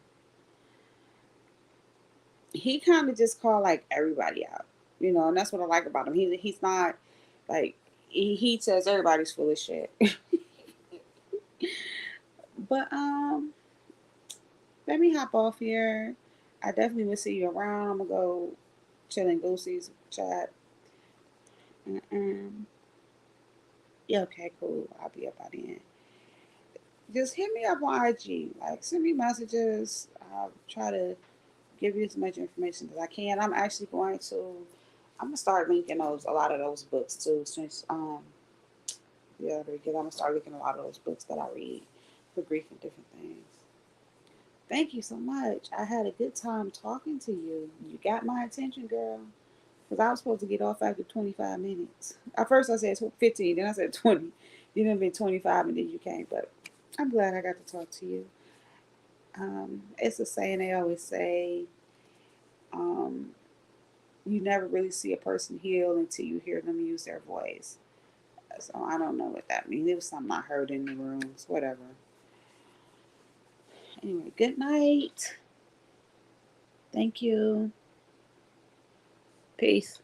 He kind of just called like everybody out, and that's what I like about him. He's not like he says everybody's full of shit. But let me hop off here. I definitely will see you around. I'm gonna go chill in Goosey's chat. Mm-mm. Yeah, okay, cool. I'll be up by the end. Just hit me up on IG. Like, send me messages. I'll try to give you as much information as I can. I'm actually going to. I'm gonna start linking a lot of those books too. Since yeah, because I'm gonna start linking a lot of those books that I read for grief and different things. Thank you so much. I had a good time talking to you. You got my attention, girl. Because I was supposed to get off after 25 minutes. At first I said 15, then I said 20. You done been 25 and then you came. But I'm glad I got to talk to you. It's a saying they always say, um, you never really see a person heal until you hear them use their voice. So I don't know what that means. It was something I heard in the rooms, whatever. Anyway, good night. Thank you. Peace.